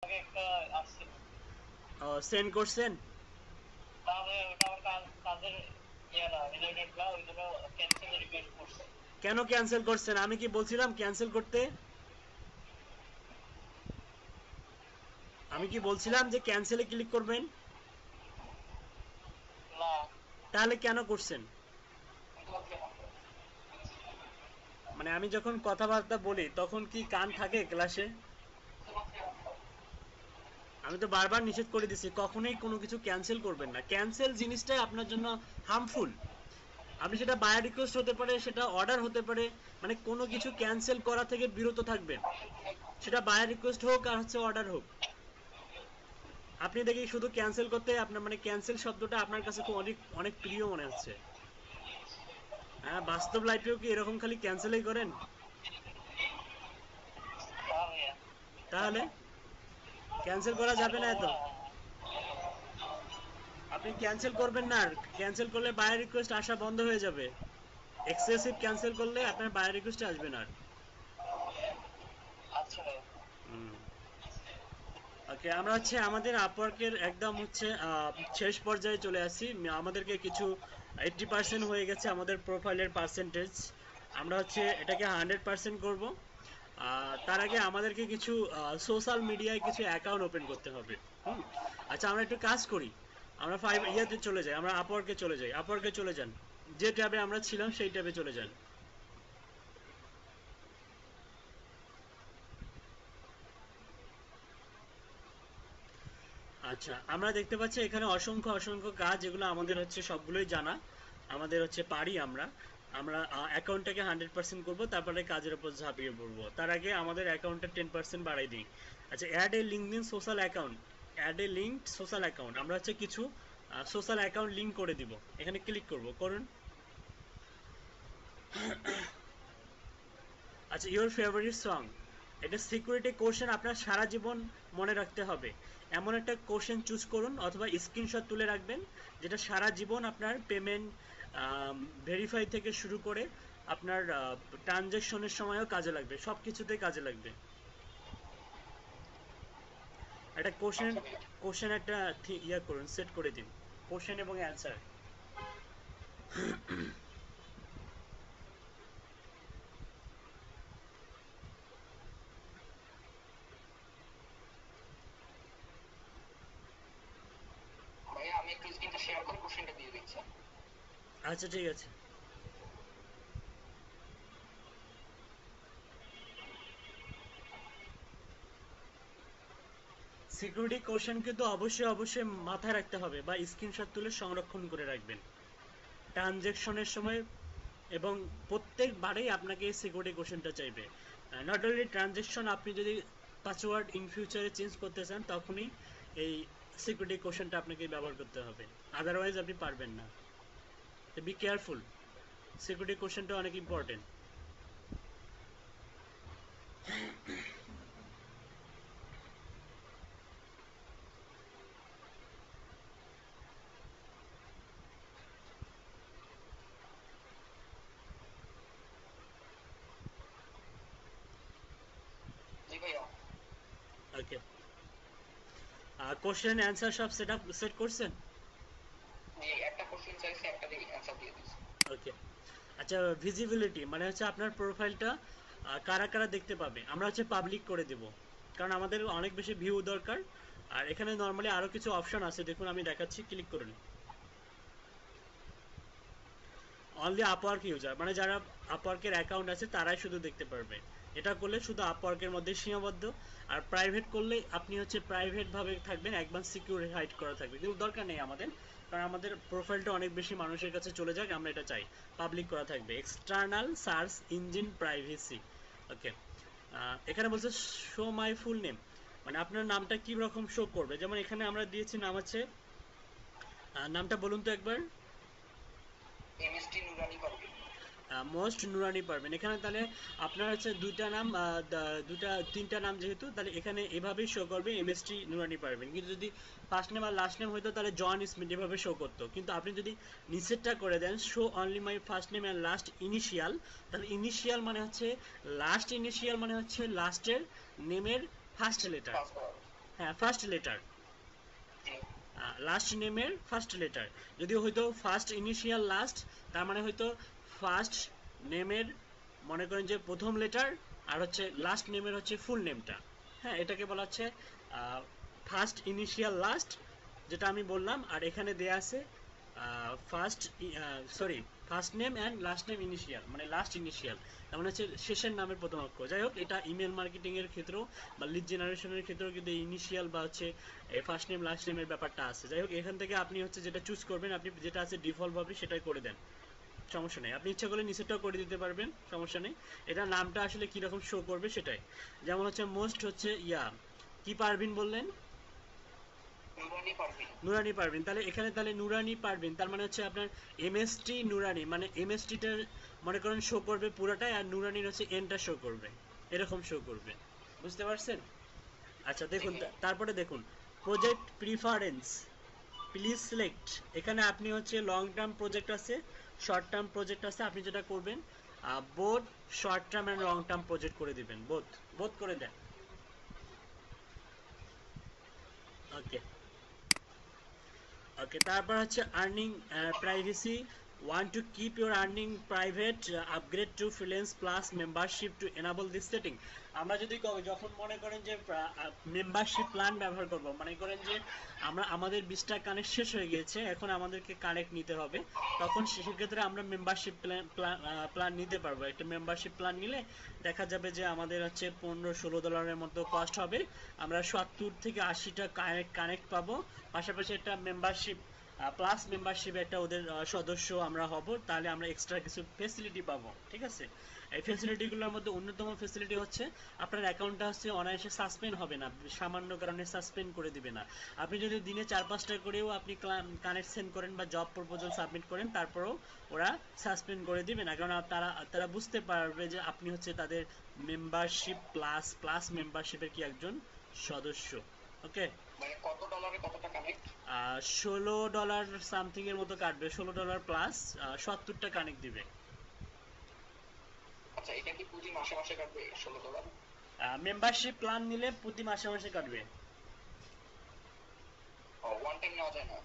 একটা আসছে। সেন্ড করছেন? তাহলে ওটা আমার কাজের ইয়ে না, রিলেটেড না, ওই জন্য ক্যান্সেল রিকোয়েস্ট করছে। কেন ক্যান্সেল করছেন? আমি কি বলছিলাম ক্যান্সেল করতে? আমি কি বলছিলাম যে ক্যান্সেলে ক্লিক করবেন? না। তাহলে কেন করছেন? মানে আমি যখন কথাবার্তা বলি তখন কি কান থাকে ক্লাসে? আমি তো বারবার নিষেধ করে দিছি কখনোই কোনো কিছু ক্যান্সেল করবেন না। ক্যান্সেল জিনিসটাই আপনার জন্য হার্মফুল। আপনি সেটা বায়ার রিকোয়েস্ট হতে পারে, সেটা অর্ডার হতে পারে, মানে কোনো কিছু ক্যান্সেল করা থেকে বিরত থাকবেন। সেটা বায়ার রিকোয়েস্ট হোক আর হচ্ছে অর্ডার হোক। আপনি দেখি শুধু ক্যান্সেল করতে আপনার মানে ক্যান্সেল শব্দটা আপনার কাছে খুব অনেক অনেক প্রিয় মনে হচ্ছে। হ্যাঁ, বাস্তব লাইফেও কি এরকম খালি ক্যান্সেলই করেন? হ্যাঁ ভাইয়া। তাহলে ক্যান্সেল করা আর যাবে না করবো এত? না। আপনি ক্যান্সেল করবেন না, আর ক্যান্সেল করলে বায়ার রিকোয়েস্ট আসা বন্ধ হয়ে যাবে। এক্সেসিভ ক্যান্সেল করলে আপনার বায়ার রিকোয়েস্ট আসবে না আর। আচ্ছা ভাইয়া। ওকে, আমরা হচ্ছে আমাদের আপওয়ার্কের একদম হচ্ছে শেষ পর্যায়ে চলে আসি। আমাদেরকে কিছু 80% হয়ে গেছে আমাদের প্রোফাইলের পার্সেন্টেজ। আমরা হচ্ছে এটাকে 100% করব। তার আগে আমাদেরকে কিছু সোশ্যাল মিডিয়ায় কিছু অ্যাকাউন্ট ওপেন করতে হবে। আচ্ছা, আমরা একটু কাজ করি। আমরা ইয়াতে চলে যাই, আমরা আপওয়ার্কে চলে যাই। আপওয়ার্কে চলে যান, যে ট্যাবে আমরা ছিলাম সেই ট্যাবে চলে যান। আচ্ছা, আমরা দেখতে পাচ্ছি এখানে অসংখ্য অসংখ্য কাজ, যেগুলো আমাদের হচ্ছে সবগুলোই জানা। আমাদের হচ্ছে পারি আমরা। আমরা অ্যাকাউন্টটাকে 100% করবো, তারপরে কাজের উপর ঝাঁপিয়ে পড়বো। তার আগে আমাদের অ্যাকাউন্টটা 10% বাড়াই দিই। আচ্ছা, অ্যাড এ লিঙ্ক দিন social account. Add a link social account, আমরা হচ্ছে কিছু সোশ্যাল অ্যাকাউন্ট লিঙ্ক করে দিব। এখানে ক্লিক করব, করুন। আচ্ছা, ইওর ফেভারিট সং। এটা সিকিউরিটি কোশ্চেন আপনার সারা জীবন মনে রাখতে হবে। এমন একটা কোশ্চেন চুজ করুন অথবা স্ক্রিনশট তুলে রাখবেন, যেটা সারা জীবন আপনার পেমেন্ট ভেরিফাই থেকে শুরু করে আপনার ট্রানজ্যাকশনের সময়ও কাজে লাগবে, সব কিছুতেই কাজে লাগবে। একটা কোশ্চেন, আচ্ছা ভাইয়া। কোশ্চেন একটা ইয়া করুন, সেট করে দিন। কোশ্চেন এবং অ্যান্সার। ভাইয়া আমি একটু স্ক্রিনটা শেয়ার করে কোশ্চেনটা দিয়ে দিচ্ছি। আচ্ছা, ঠিক আছে। সিকিউরিটি কোশ্চেন কিন্তু অবশ্যই অবশ্যই মাথায় রাখতে হবে বা স্ক্রিনশট তুলে সংরক্ষণ করে রাখবেন ট্রানজ্যাকশনের সময়। এবং প্রত্যেকবারেই আপনাকে এই সিকিউরিটি কোশ্চেনটা চাইবে। নট অনলি ট্রানজ্যাকশন, আপনি যদি পাসওয়ার্ড ইন ফিউচারে চেঞ্জ করতে চান তখনই এই সিকিউরিটি কোশ্চেনটা আপনাকে ব্যবহার করতে হবে, আদারওয়াইজ আপনি পারবেন না। তো বি কেয়ারফুল, সিকিউরিটি কোশ্চেনটা অনেক ইম্পর্টেন্ট। জি ভাইয়া। ওকে, কোশ্চেন অ্যান্সার সব সেট করছেন? জি, একটা কোশ্চেন চাইছে, একটা দিয়ে অ্যান্সার দিয়ে দিচ্ছি। ওকে। আচ্ছা, ভিজিবিলিটি মানে হচ্ছে আপনার প্রোফাইলটা কারা কারা দেখতে পাবে, আমরা হচ্ছে পাবলিক করে দেব, কারণ আমাদের অনেক বেশি ভিউ দরকার। আর এখানে নর্মালি আরও কিছু অপশন আছে, দেখুন আমি দেখাচ্ছি, ক্লিক করুন। অনলি আপওয়ার্ক ইউজার, মানে যারা আপওয়ার্কের অ্যাকাউন্ট আছে তারাই শুধু দেখতে পারবে। এটা করলে শুধু আপওয়ার্কের মধ্যে সীমাবদ্ধ। আর প্রাইভেট করলে আপনি হচ্ছে প্রাইভেটভাবে থাকবেন, একবার সিকিউর হাইড করা থাকবে, কিন্তু দরকার নেই আমাদের, কারণ আমাদের প্রোফাইলটা অনেক বেশি মানুষের কাছে চলে যাক, আমরা এটা চাই। পাবলিক করা থাকবে, এক্সটার্নাল সার্চ ইঞ্জিন প্রাইভেসি। ওকে, এখানে বলছে শো মাই ফুল নেম, মানে আপনার নামটা কি রকম শো করবে। যেমন এখানে আমরা দিয়েছি নাম হচ্ছে, নামটা বলুন তো একবার। এমএসটি নুরানি পারভিন। মোস্ট নুরানি পারবেন এখানে, তাহলে আপনার হচ্ছে দুইটা নাম, দুটা তিনটা নাম যেহেতু, তাহলে এখানে এভাবেই শো করবে এমএসটি নুরানি পারবেন। কিন্তু যদি ফার্স্ট নেম আর লাস্ট নেম হইতো তাহলে জন স্মিথ এভাবে শো করতো। কিন্তু আপনি যদি নিচেরটা করে দেন show only my first name and last initial, তাহলে ইনিশিয়াল মানে হচ্ছে লাস্ট, ইনিশিয়াল মানে হচ্ছে লাস্টের নেমের ফার্স্ট লেটার। ট্রান্সফার। হ্যাঁ, ফার্স্ট লেটার, জি। লাস্ট নেমের ফার্স্ট লেটার। যদি হয়তো ফার্স্ট ইনিশিয়াল লাস্ট, তার মানে হয়তো ফার্স্ট নেমের মনে করেন যে প্রথম লেটার, আর হচ্ছে লাস্ট নেমের হচ্ছে ফুল নেমটা। হ্যাঁ, এটাকে বলা হচ্ছে ফার্স্ট ইনিশিয়াল লাস্ট, যেটা আমি বললাম। আর এখানে দেয়া আছে first, sorry, first name and last name initial, মানে লাস্ট ইনিশিয়াল, তার মানে হচ্ছে শেষের নামের প্রথম অক্ষর। যাই হোক, এটা ইমেল মার্কেটিং এর ক্ষেত্রেও বা লিড জেনারেশনের ক্ষেত্রেও কিন্তু ইনিশিয়াল বা হচ্ছে ফার্স্ট নেম লাস্ট নেমের ব্যাপারটা আছে। যাই হোক, এখান থেকে আপনি হচ্ছে যেটা চুজ করবেন, আপনি যেটা আছে ডিফল্ট ভাবে সেটাই করে দেন, সমস্যা নেই। আপনি ইচ্ছা করলে নিচেরটাও করে দিতে পারবেন, সমস্যা নেই। এটা নামটা আসলে কিরকম শো করবে সেটাই। যেমন হচ্ছে মোস্ট হচ্ছে কি পারভিন বললেন? নুরানি পারভিন। নুরানি পারভিন। তাহলে এখানে তাহলে নুরানি পারভিন, তার মানে হচ্ছে আপনার এমএসটি নুরানি, মানে এমএসটিটা মনে করেন শো করবে পুরোটাই, আর নুরানির হচ্ছে এনটা শো করবে, এরকম শো করবে। বুঝতে পারছেন? আচ্ছা দেখুন, তারপরে দেখুন প্রজেক্ট প্রিফারেন্স, প্লিজ সিলেক্ট। এখানে আপনি হচ্ছে লং টার্ম প্রজেক্ট আছে, শর্ট টার্ম প্রজেক্ট আছে। আপনি যেটা করবেন both short term and long term project করে দিবেন, বোথ বোথ করে দেন। ওকে, ওকে। তারপর হচ্ছে earning privacy, want to keep your earning private, upgrade to freelance plus membership to enable this setting. আমরা যদি যখন মনে করেন যে মেম্বারশিপ প্ল্যান ব্যবহার করব, মনে করেন যে আমরা আমাদের 20টা কানেক্ট শেষ হয়ে গেছে, এখন আমাদেরকে কানেক্ট নিতে হবে, তখন সেক্ষেত্রে আমরা মেম্বারশিপ প্ল্যান নিতে পারবো। একটা মেম্বারশিপ প্ল্যান নিলে দেখা যাবে যে আমাদের হচ্ছে $15-16 মতো কস্ট হবে, আমরা 70 থেকে 80টা কানেক্ট পাবো, পাশাপাশি একটা মেম্বারশিপ প্লাস মেম্বারশিপ একটা ওদের সদস্য আমরা হব, তাহলে আমরা এক্সট্রা কিছু ফেসিলিটি পাবো। ঠিক আছে, এই ফেসিলিটিগুলোর মধ্যে অন্যতম ফেসিলিটি হচ্ছে আপনার অ্যাকাউন্টটা হচ্ছে অনায়াসে সাসপেন্ড হবে না, সামান্য কারণে সাসপেন্ড করে দিবে না। আপনি যদি দিনে 4-5টা করেও আপনি কানেক্ট সেন্ড করেন বা জব প্রপোজাল সাবমিট করেন, তারপরেও ওরা সাসপেন্ড করে দিবে না, কারণ তারা বুঝতে পারবে যে আপনি হচ্ছে তাদের মেম্বারশিপ প্লাস প্লাস মেম্বারশিপের কি একজন সদস্য। ওকে, মানে কত ডলারে কতটা কানেক্ট? $16 সামথিং এর মতো কাটবে, $16 প্লাস 70টা কানেক্ট দিবে। আচ্ছা, এটা কি প্রতি মাসে মাসে কাটবে $16? মেম্বারশিপ প্ল্যান নিলে প্রতি মাসে মাসে কাটবে। ওয়ান টাইম নেওয়া যায় না?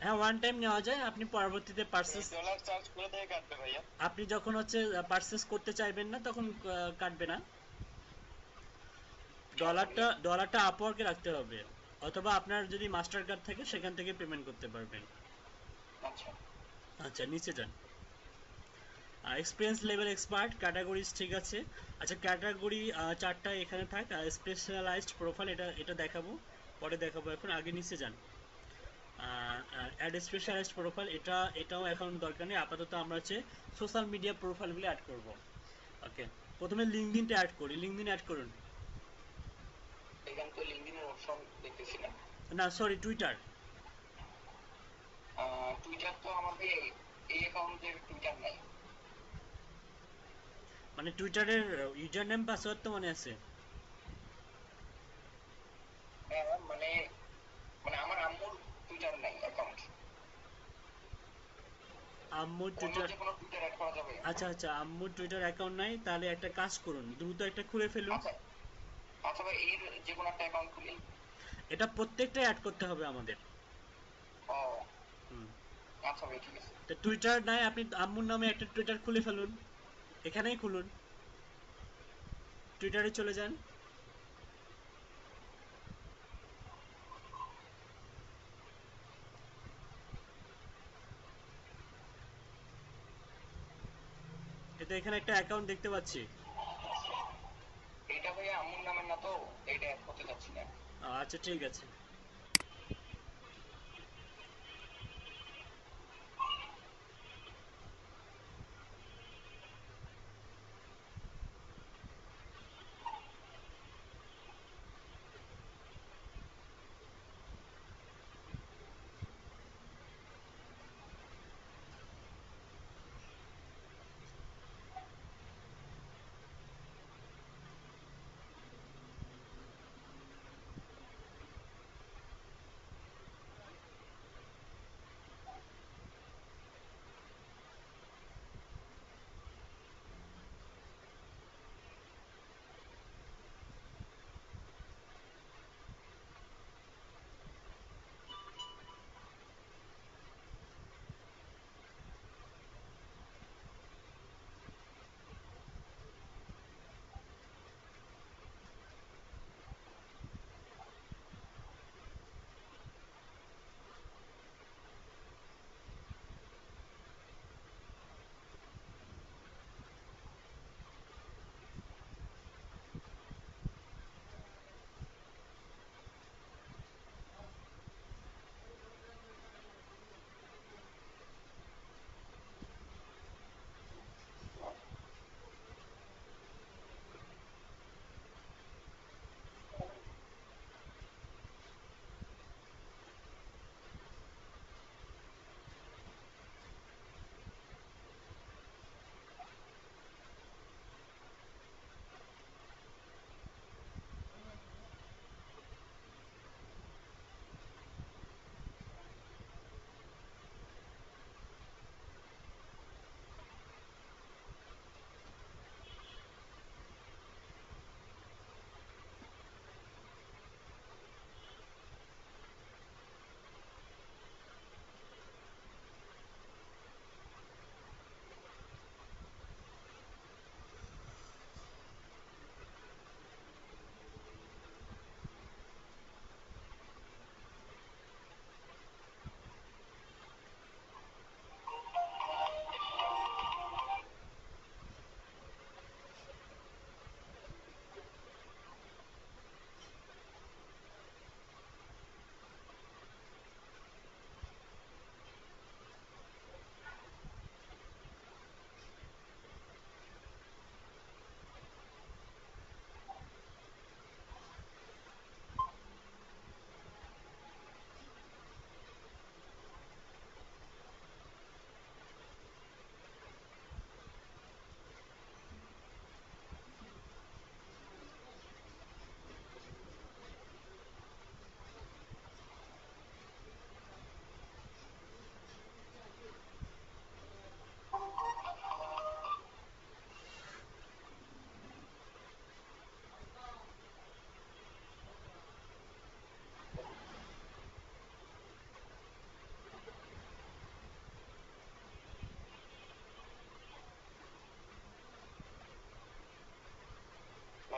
হ্যাঁ, ওয়ান টাইম নেওয়া যায়, আপনি পরবর্তীতে পারচেস, ডলার চার্জ করে দিয়ে কাটবে ভাইয়া? আপনি যখন হচ্ছে পারচেস করতে চাইবেন না তখন কাটবে না। ডলারটা আপওয়ার্কে রাখতে হবে, অথবা আপনার যদি মাস্টার কার্ড থাকে সেখান থেকে পেমেন্ট করতে পারবেন। আচ্ছা। আচ্ছা, নিচে যান। এক্সপিরিয়েন্স লেভেল এক্সপার্ট, ক্যাটাগরিজ ঠিক আছে। আচ্ছা, ক্যাটাগরি 4টা এখানে থাক। স্পেশালাইজড প্রোফাইল, এটা দেখাবো, পরে দেখাবো, এখন আগে নিচে যান। অ্যাড স্পেশালাইজড প্রোফাইল, এটাও এখন দরকার নেই, আপাতত আমরা হচ্ছে সোশ্যাল মিডিয়া প্রোফাইলগুলো অ্যাড করব। ওকে, প্রথমে লিঙ্কডইনটা অ্যাড করি, লিঙ্কডইন অ্যাড করুন। এখানে তো লিঙ্কডইনের অপশন দেখতেছি না। না, সরি, টুইটার। টুইটার তো আমাদের এই অ্যাকাউন্টের টুইটার নাই। মানে টুইটারের ইউজার নেম পাসওয়ার্ড তো মনে আছে? হ্যাঁ, মানে মানে আমার আম্মুর টুইটার নাই অ্যাকাউন্ট। আম্মুর অন্য টুইটার, যে কোনো টুইটার অ্যাড করা যাবে? আচ্ছা আচ্ছা, আম্মুর টুইটার অ্যাকাউন্ট নাই, তাহলে একটা কাজ করুন, দ্রুত একটা খুলে ফেলুন। আচ্ছা, আচ্ছা ভাই, এর যে কোনো একটা অ্যাকাউন্ট খুলি? এটা প্রত্যেকটাই অ্যাড করতে হবে আমাদের। ও হুম। আচ্ছা ভাই, ঠিক আছে। তো টুইটার নাই, আপনি আম্মুর নামে একটা টুইটার খুলে ফেলুন, এখানেই খুলুন, টুইটারে চলে যান। এটা এখানে একটা অ্যাকাউন্ট দেখতে পাচ্ছি। এটা ভাই আম্মুর নামের না, তো এটা অ্যাড করতে চাচ্ছি না। আচ্ছা, ঠিক আছে।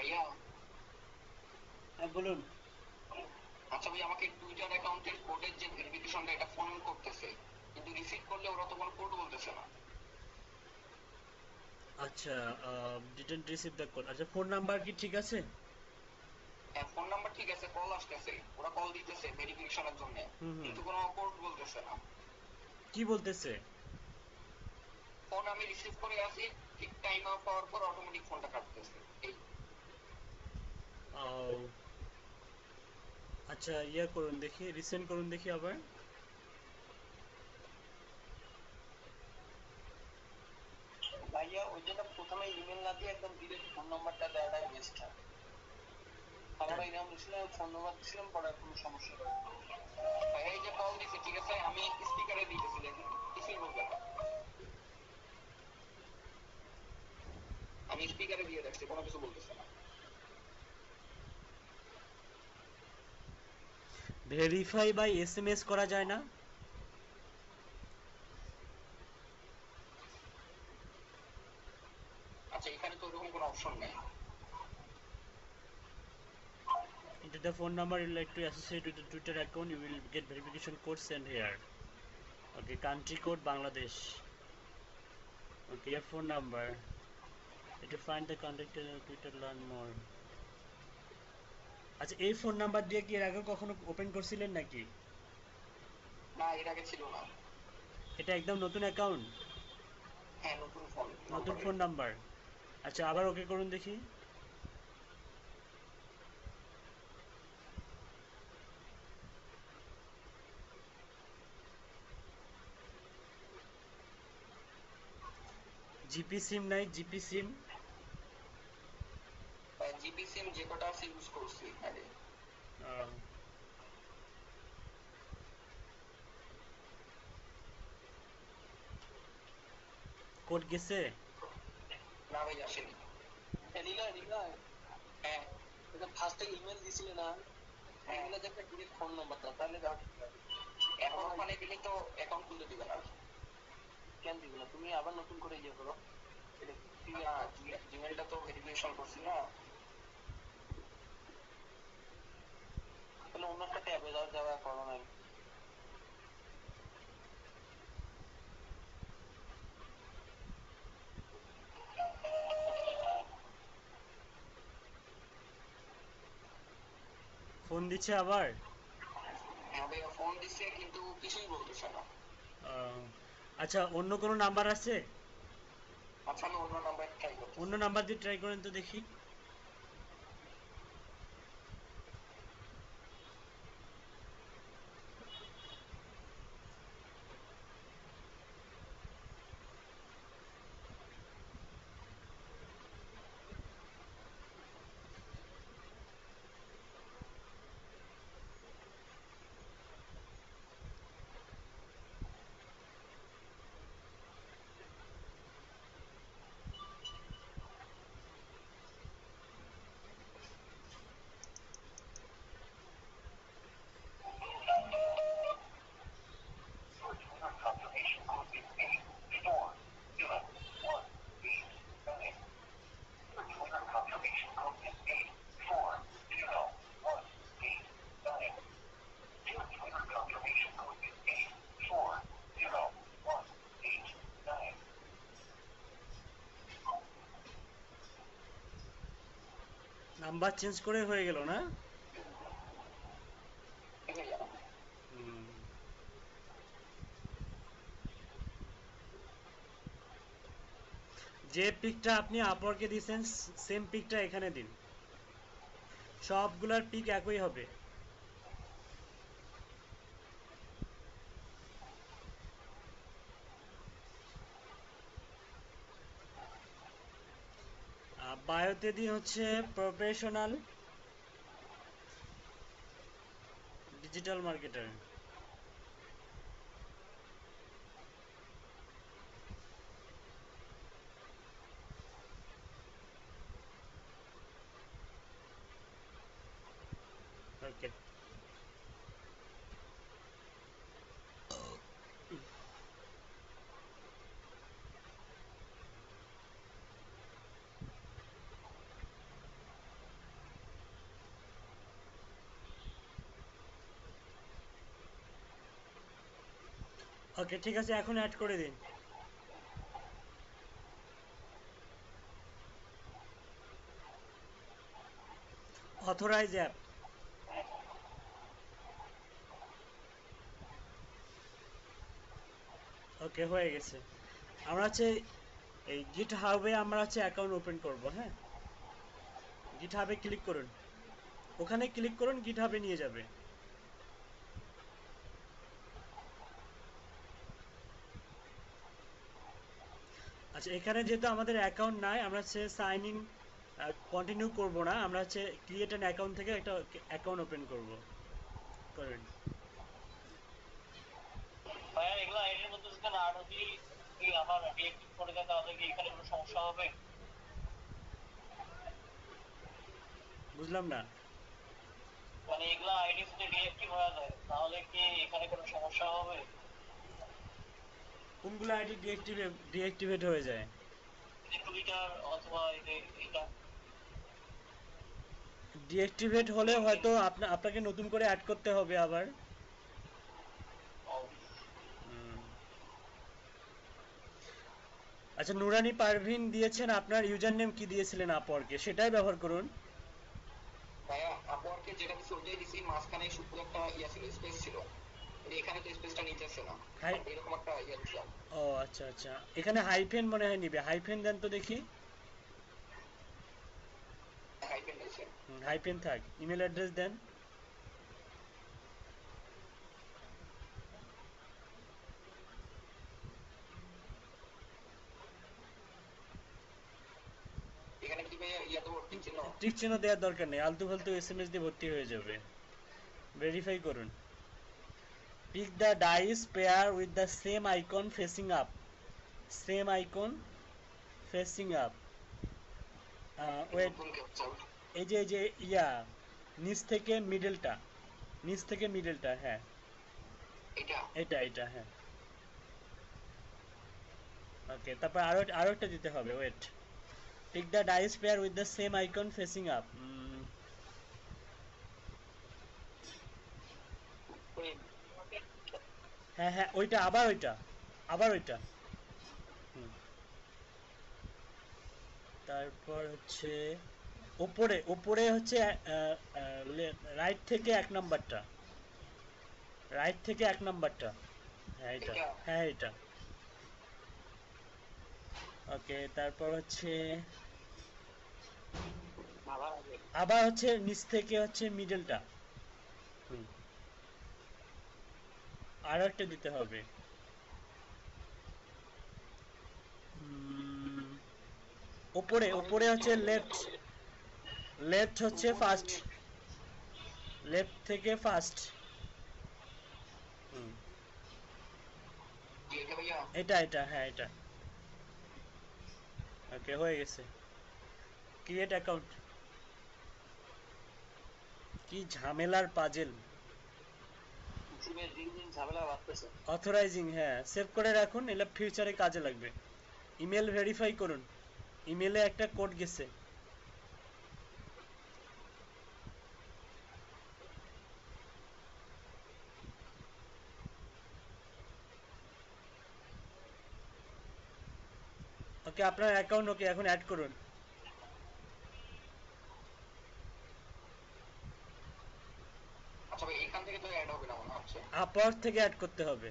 ভাইয়া, হ্যাঁ বলুন। আচ্ছা ভাই, আমাকে টুইটার অ্যাকাউন্টের কোডের যে ভেরিফিকেশনটা এটা ফোন করতেছে, কিন্তু রিসিভ করলে ওরা তো কোনো কোড বলতেছে না। আচ্ছা, ডিডন্ট রিসিভ দ্য কল। আচ্ছা, ফোন নাম্বার কি ঠিক আছে? হ্যাঁ, ফোন নাম্বার ঠিক আছে, কল আসতেছে, ওরা কল দিতেছে ভেরিফিকেশনের জন্য, হুম হুম। কিন্তু কোনো কোড বলতেছে না। কি বলতেছে? ফোন আমি রিসিভ করে আসি, ঠিক টাইম আউট পাওয়ার পর অটোমেটিক ফোনটা কাটতেছে এই। আও, আচ্ছা ইয়া করুন দেখি, রিসেন্ড করুন দেখি আবার। ভাইয়া ওই জন্য প্রথমে ইমেল না দিয়ে একদম ডিরেক্ট ফোন নাম্বারটা দেওয়াটাই বেস্ট হয়। আমরা এরকম দিছিলাম, ফোন নাম্বার দিছিলাম, পরে কোনো সমস্যা হয়। ভাইয়া এই যে কল দিছে, ঠিক আছে, আমি স্পিকারে দিতেছি, দেখুন কিছুই বলবে না। আমি স্পিকারে দিয়ে দেখছি, কোনো কিছু বলতেছে না। ভেরিফাই বাই এসএমএস করা যায় না? আচ্ছা, এখানে তো ওরকম কোনো অপশন নেই। Enter the phone number you'd like to associate with the Twitter account. You will get verification code sent here. Okay, country code Bangladesh. Okay, your phone number. To find the contact on Twitter, learn more. আচ্ছা, এই phone number দিয়ে কি এর আগে কখনো open করছিলেন নাকি? না, এর আগে ছিল না। এটা একদম নতুন অ্যাকাউন্ট, হ্যাঁ, নতুন ফোন নতুন নাম্বার। Phone number. আচ্ছা, আবার ওকে করুন দেখি। জিপি সিম নাই? জিপি সিম? জিপি সিম যে কটা আছে ইউজ করছি আগে। কোড গেছে? না ভাই, আসেনি। হ্যাঁ। এটা ফার্স্টে ইমেল দিছিলে না? হ্যাঁ, ইমেলে যে একটা ডিরেক্ট ফোন নাম্বারটা, তাহলে দাও ঠিক আছে। এখন ওখানে দিলে তো অ্যাকাউন্ট খুলতে দিবে না। কেন দিবে না? তুমি আবার নতুন করে ইয়ে করো। না, জিমেলটা তো ভেরিফিকেশন করছি না। তাহলে অন্য একটা ট্যাবে যাও, যাওয়া করো না। ফোন দিচ্ছে আবার? হ্যাঁ ভাইয়া, ফোন দিচ্ছে কিন্তু কিছুই বলতেছে না। আহ, আচ্ছা, অন্য কোনো নাম্বার আছে? আচ্ছা, আমি অন্য নাম্বার ট্রাই করতেছি। অন্য নাম্বার দিয়ে ট্রাই করেন তো দেখি। নাম্বার চেঞ্জ করে হয়ে গেল না? ঠিক ভাইয়া। হুম। যে পিকটা আপনি আপওয়ার্কে দিয়েছেন সেম পিকটা এখানে দিন, সবগুলার পিক একই হবে। বায়োতে দিন হচ্ছে প্রফেশনাল ডিজিটাল মার্কেটার। ওকে। ওকে ঠিক আছে, এখন অ্যাড করে দিন। Authorize app. ওকে হয়ে গেছে। আমরা হচ্ছে এই গিট হাবে আমরা হচ্ছে অ্যাকাউন্ট ওপেন করব। হ্যাঁ, গিট হাবে ক্লিক করুন, ওখানে ক্লিক করুন, গিট হাবে নিয়ে যাবে। আচ্ছা, এখানে যেহেতু আমাদের অ্যাকাউন্ট নাই, আমরা হচ্ছে সাইন ইন কন্টিনিউ করব না, আমরা হচ্ছে ক্রিয়েট অ্যান অ্যাকাউন্ট থেকে একটা অ্যাকাউন্ট ওপেন করব। করেন। ভাইয়া এগুলো আইডির মধ্যে যদি না ঢুকি, কি আমার ডিএক্টিভ করে দেয়, তাহলে কি এখানে কোনো সমস্যা হবে? বুঝলাম না। মানে এগুলো আইডি যদি ডিএক্টিভ হয়ে যায় তাহলে কি এখানে কোনো সমস্যা হবে? কোনগুলো আইডি ডিঅ্যাক্টিভেট হয়ে যায়? টুইটার অথবা এটা। ডিঅ্যাক্টিভেট হলে হয়তো আপনাকে নতুন করে অ্যাড করতে হবে আবার। হুম। আচ্ছা, নুরানি পারভিন দিয়েছেন, আপনার ইউজার নেম কি দিয়েছিলেন আপওয়ার্কে, সেটাই ব্যবহার করুন। ভাইয়া আপওয়ার্কে যেটা দিছি ওটাই দিছি, মাঝখানে শুধু একটা ইয়া ছিল, স্পেস ছিল। এখানে তো স্পেসটা নিচে আছে না, হাই। এরকম একটা ইয়া দিছিলাম। ও আচ্ছা আচ্ছা, এখানে হাইফেন মনে হয় নিবে, হাইফেন দেন তো দেখি। হাইপেন দিছে। হাইফেন থাক, ইমেল অ্যাড্রেস দেন। এখানে কি ভাইয়া ইয়া দেবো, ঠিক ছিল? টিক চিহ্ন দেওয়ার দরকার নেই, আলতু ফালতু এসএমএস দিয়ে ভর্তি হয়ে যাবে। ভেরিফাই করুন। Pick the dice pair with the same icon facing up. Same icon facing up. Wait, নতুন কেউ চাল। এই যে ইয়া, নিচ থেকে মিডলটা, নিচ থেকে মিডলটা, হ্যাঁ। এটা এটা হ্যাঁ। ওকে, তারপর আরো একটা দিতে হবে, wait. Pick the dice pair with the same icon facing up. ওই হ্যাঁ হ্যাঁ, ওইটা, আবার ওইটা, আবার ওইটা। হুম। তারপর হচ্ছে ওপরে ওপরে হচ্ছে রাইট থেকে এক নাম্বারটা, রাইট থেকে এক নাম্বারটা। হ্যাঁ এটা, এটা হ্যাঁ এটা। ওকে, তারপর হচ্ছে আবার আগে। আবার হচ্ছে নিচ থেকে হচ্ছে মিডলটা। হুম। আরো একটা দিতে হবে। হুম, ওপরে ওপরে হচ্ছে লেফট, লেফট হচ্ছে ফার্স্ট, লেফট থেকে ফার্স্ট। হুম। এটা ভাইয়া এটা হ্যাঁ এটা। ওকে হয়ে গেছে। Create account. কি ঝামেলার পাজেল। জিমের দিন দিন ঝামেলা বাড়তেছে। অথরাইজিং, হ্যাঁ সেভ করে রাখুন, এগুলো ফিউচারে কাজে লাগবে। ইমেল ভেরিফাই করুন, ইমেলে একটা কোড গেছে। ওকে, আপনার অ্যাকাউন্ট ওকে, এখন অ্যাড করুন। আচ্ছা ভাই এখান থেকে তো অ্যাড হবে না মনে হচ্ছে। আপওয়ার্ক থেকে অ্যাড করতে হবে।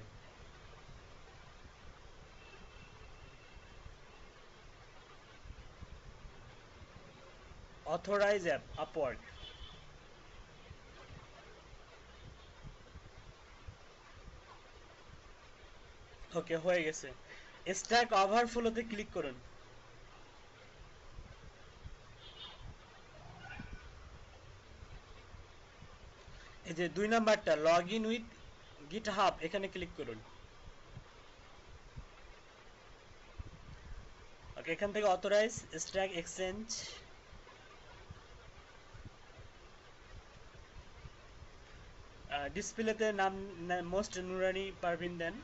Authorize app Upwork. ওকে হয়ে গেছে। স্ট্যাক ওভারফ্লোতে ক্লিক করুন। এই যে 2 নাম্বারটা, লগ ইন উইথ গিট হাব, এখানে ক্লিক করুন। ওকে, এখান থেকে অথরাইজ স্ট্যাক এক্সচেঞ্জ, ডিসপ্লেতে নাম মোস্ট নুরানি পারভিন দেন।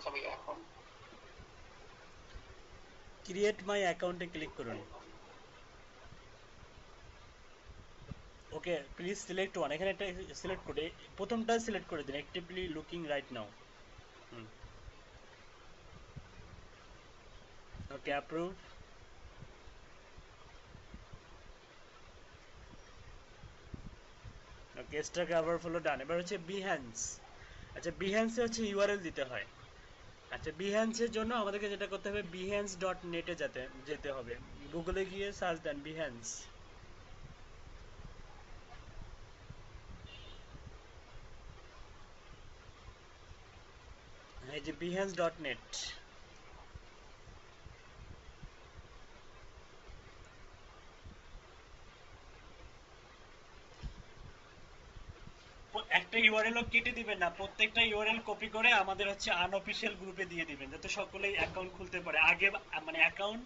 আচ্ছা ভাই এখন ক্রিয়েট মাই অ্যাকাউন্টে ক্লিক করুন। ওকে, প্লিজ সিলেক্ট ওয়ান, এখানে একটা সিলেক্ট করে প্রথমটা সিলেক্ট করে দিন, অ্যাক্টিভলি লুকিং রাইট নাও। হুম, ওকে, অ্যাপ্রুভ। ওকে, স্টক ওভারফ্লো ডান। এবার হচ্ছে বিহ্যান্স। আচ্ছা, বিহ্যান্সে হচ্ছে ইউআরএল দিতে হয়। আচ্ছা, বিহ্যান্সের জন্য আমাদেরকে যেটা করতে হবে, বিহ্যান্স ডট নেটে যেতে হবে। গুগলে গিয়ে সার্চ দেন বিহ্যান্স। এই যে বিহ্যান্স ডট নেট। একটা ইউআরএল কেটে দিবেন না, প্রত্যেকটা ইউআরএল কপি করে আমাদের হচ্ছে আনঅফিশিয়াল গ্রুপে দিয়ে দিবেন, যাতে সকলেই অ্যাকাউন্ট খুলতে পারে। আগে মানে অ্যাকাউন্ট,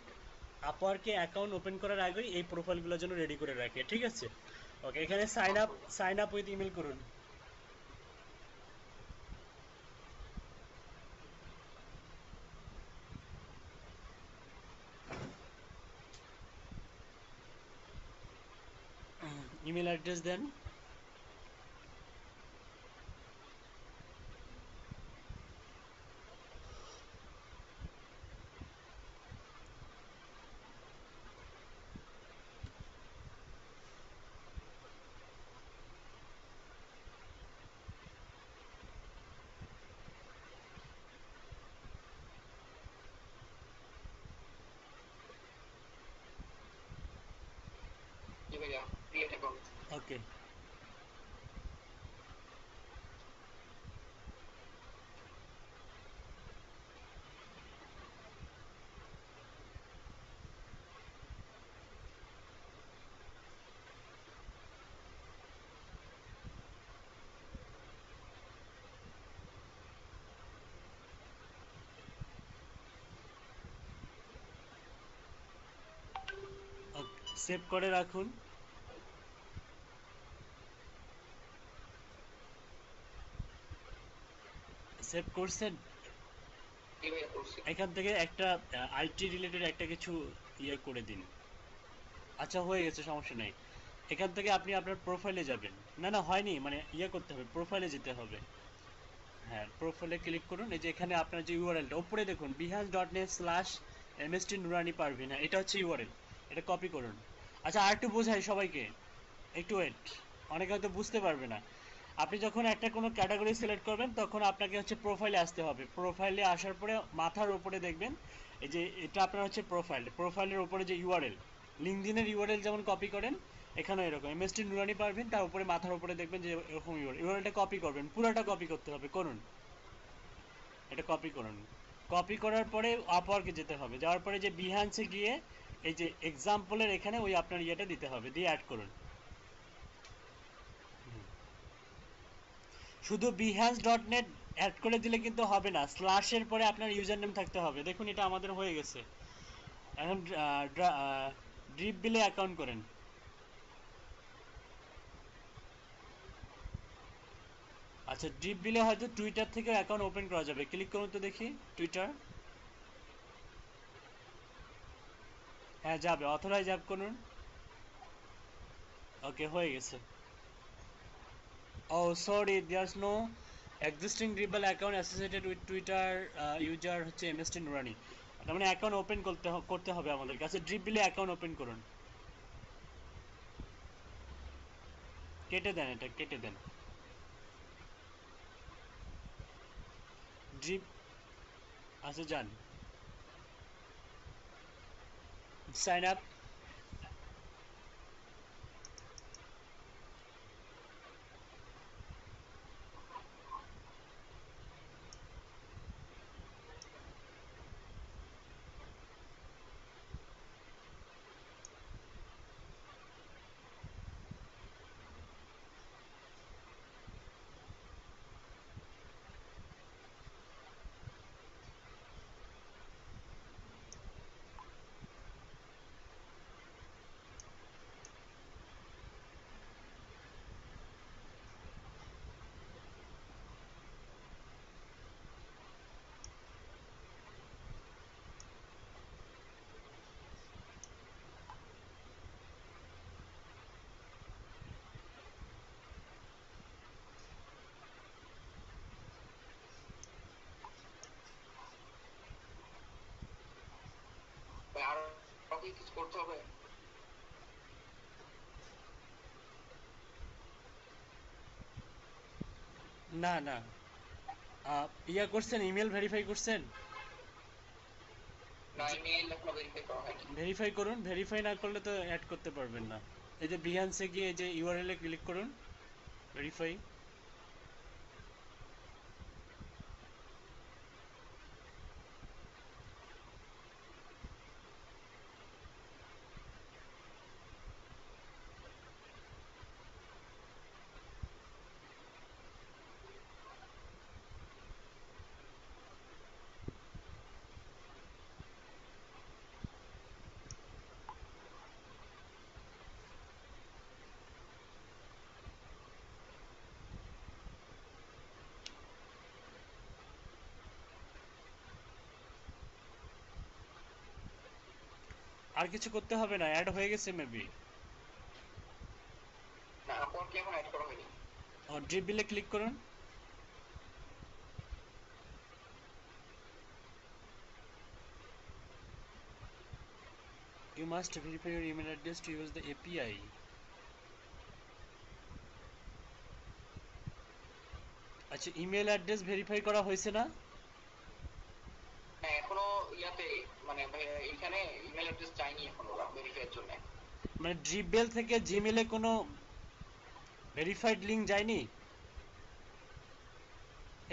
আপওয়ার্কে অ্যাকাউন্ট ওপেন করার আগেই এই প্রোফাইলগুলোর জন্য রেডি করে রাখে, ঠিক আছে? ওকে, এখানে সাইন আপ উইথ ইমেল করুন। ইমেল অ্যাড্রেস দেন। জি ভাইয়া ক্রিয়েট অ্যাকাউন্ট ওকে, সেভ করে রাখুন। সেভ করছেন? জি ভাইয়া করছি এখান থেকে একটা আইটি রিলেটেড একটা কিছু ইয়ে করে দিন। আচ্ছা, হয়ে গেছে, সমস্যা নেই। এখান থেকে আপনি আপনার প্রোফাইলে যাবেন। না না, হয়নি, মানে ইয়ে করতে হবে, প্রোফাইলে যেতে হবে। হ্যাঁ, প্রোফাইলে ক্লিক করুন। এই যে এখানে আপনার যে ইউআরএলটা উপরে দেখুন, behance.net/mst নুরানি পারভিন, হ্যাঁ, এটা হচ্ছে ইউআরএল। এটা কপি করুন। আচ্ছা, আর একটু বোঝাই সবাইকে, একটু ওয়েট, অনেকে হয়তো বুঝতে পারবে না। আপনি যখন একটা কোনো ক্যাটাগরি সিলেক্ট করবেন, তখন আপনাকে হচ্ছে প্রোফাইলে আসতে হবে। প্রোফাইলে আসার পরে মাথার উপরে দেখবেন এই যে এটা আপনার হচ্ছে প্রোফাইল। প্রোফাইলের উপরে যে ইউআরএল, লিঙ্কডিনের ইউআরএল যেমন কপি করেন, এখানে এরকম এমএসটি নুরানি পারবেন, তার উপরে মাথার উপরে দেখবেন যে এরকম ইউআরএলটা কপি করবেন, পুরোটা কপি করতে হবে। করুন, এটা কপি করুন। কপি করার পরে আপওয়ার্কে যেতে হবে, যাওয়ার পরে যে বিহ্যান্সে গিয়ে এই যে এক্সাম্পলের এখানে ওই আপনার ইয়েটা দিতে হবে, দিয়ে অ্যাড করুন। শুধু বিহ্যান্স ডট নেট অ্যাড করে দিলে কিন্তু হবে না, স্ল্যাশের পরে আপনার ইউজার নেম থাকতে হবে। দেখুন, এটা আমাদের হয়ে গেছে। এখন ড্রিপ বিলে অ্যাকাউন্ট করেন। আচ্ছা, ড্রিপ বিলে হয়তো টুইটার থেকে অ্যাকাউন্ট ওপেন করা যাবে। ক্লিক করুন তো দেখি টুইটার। হ্যাঁ, যাবে, অথরাইজ অ্যাপ করুন। ওকে, হয়ে গেছে। ও sorry, there's no existing dribbble account associated with Twitter user হচ্ছে এমএসটি নুরানি। তার মানে অ্যাকাউন্ট ওপেন করতে হবে আমাদের কাছে। ড্রিপ বিলে অ্যাকাউন্ট ওপেন করুন। কেটে দেন, এটা কেটে দেন। ড্রিপ, আচ্ছা যান, সাইন আপ। কি কিছু করতে হবে? না না, ইয়া করছেন, ইমেল ভেরিফাই করছেন? না, ইমেইল এখনো ভেরিফাই করা হয়নি। ভেরিফাই করুন, ভেরিফাই না করলে তো অ্যাড করতে পারবেন না। এই যে বিহান্সে গিয়ে এই যে ইউআরএল এ ক্লিক করুন, ভেরিফাই। আর কিছু করতে হবে না, অ্যাড হয়ে গেছে মেবি। না, আপওয়ার্ক কি এখন অ্যাড করা হয়নি। ড্রিপ বিলে ক্লিক করুন। You must verify your email address to use the API. আচ্ছা, ইমেল অ্যাড্রেস ভেরিফাই করা হয়েছে না? হ্যাঁ, এখনো ইয়াতে মানে এখানে ইমেল অ্যাড্রেস চাইনি এখন ওরা ভেরিফাইয়ের জন্য। মানে ড্রিপবেল থেকে জিমেলে কোনো ভেরিফাইড লিংক যায়নি?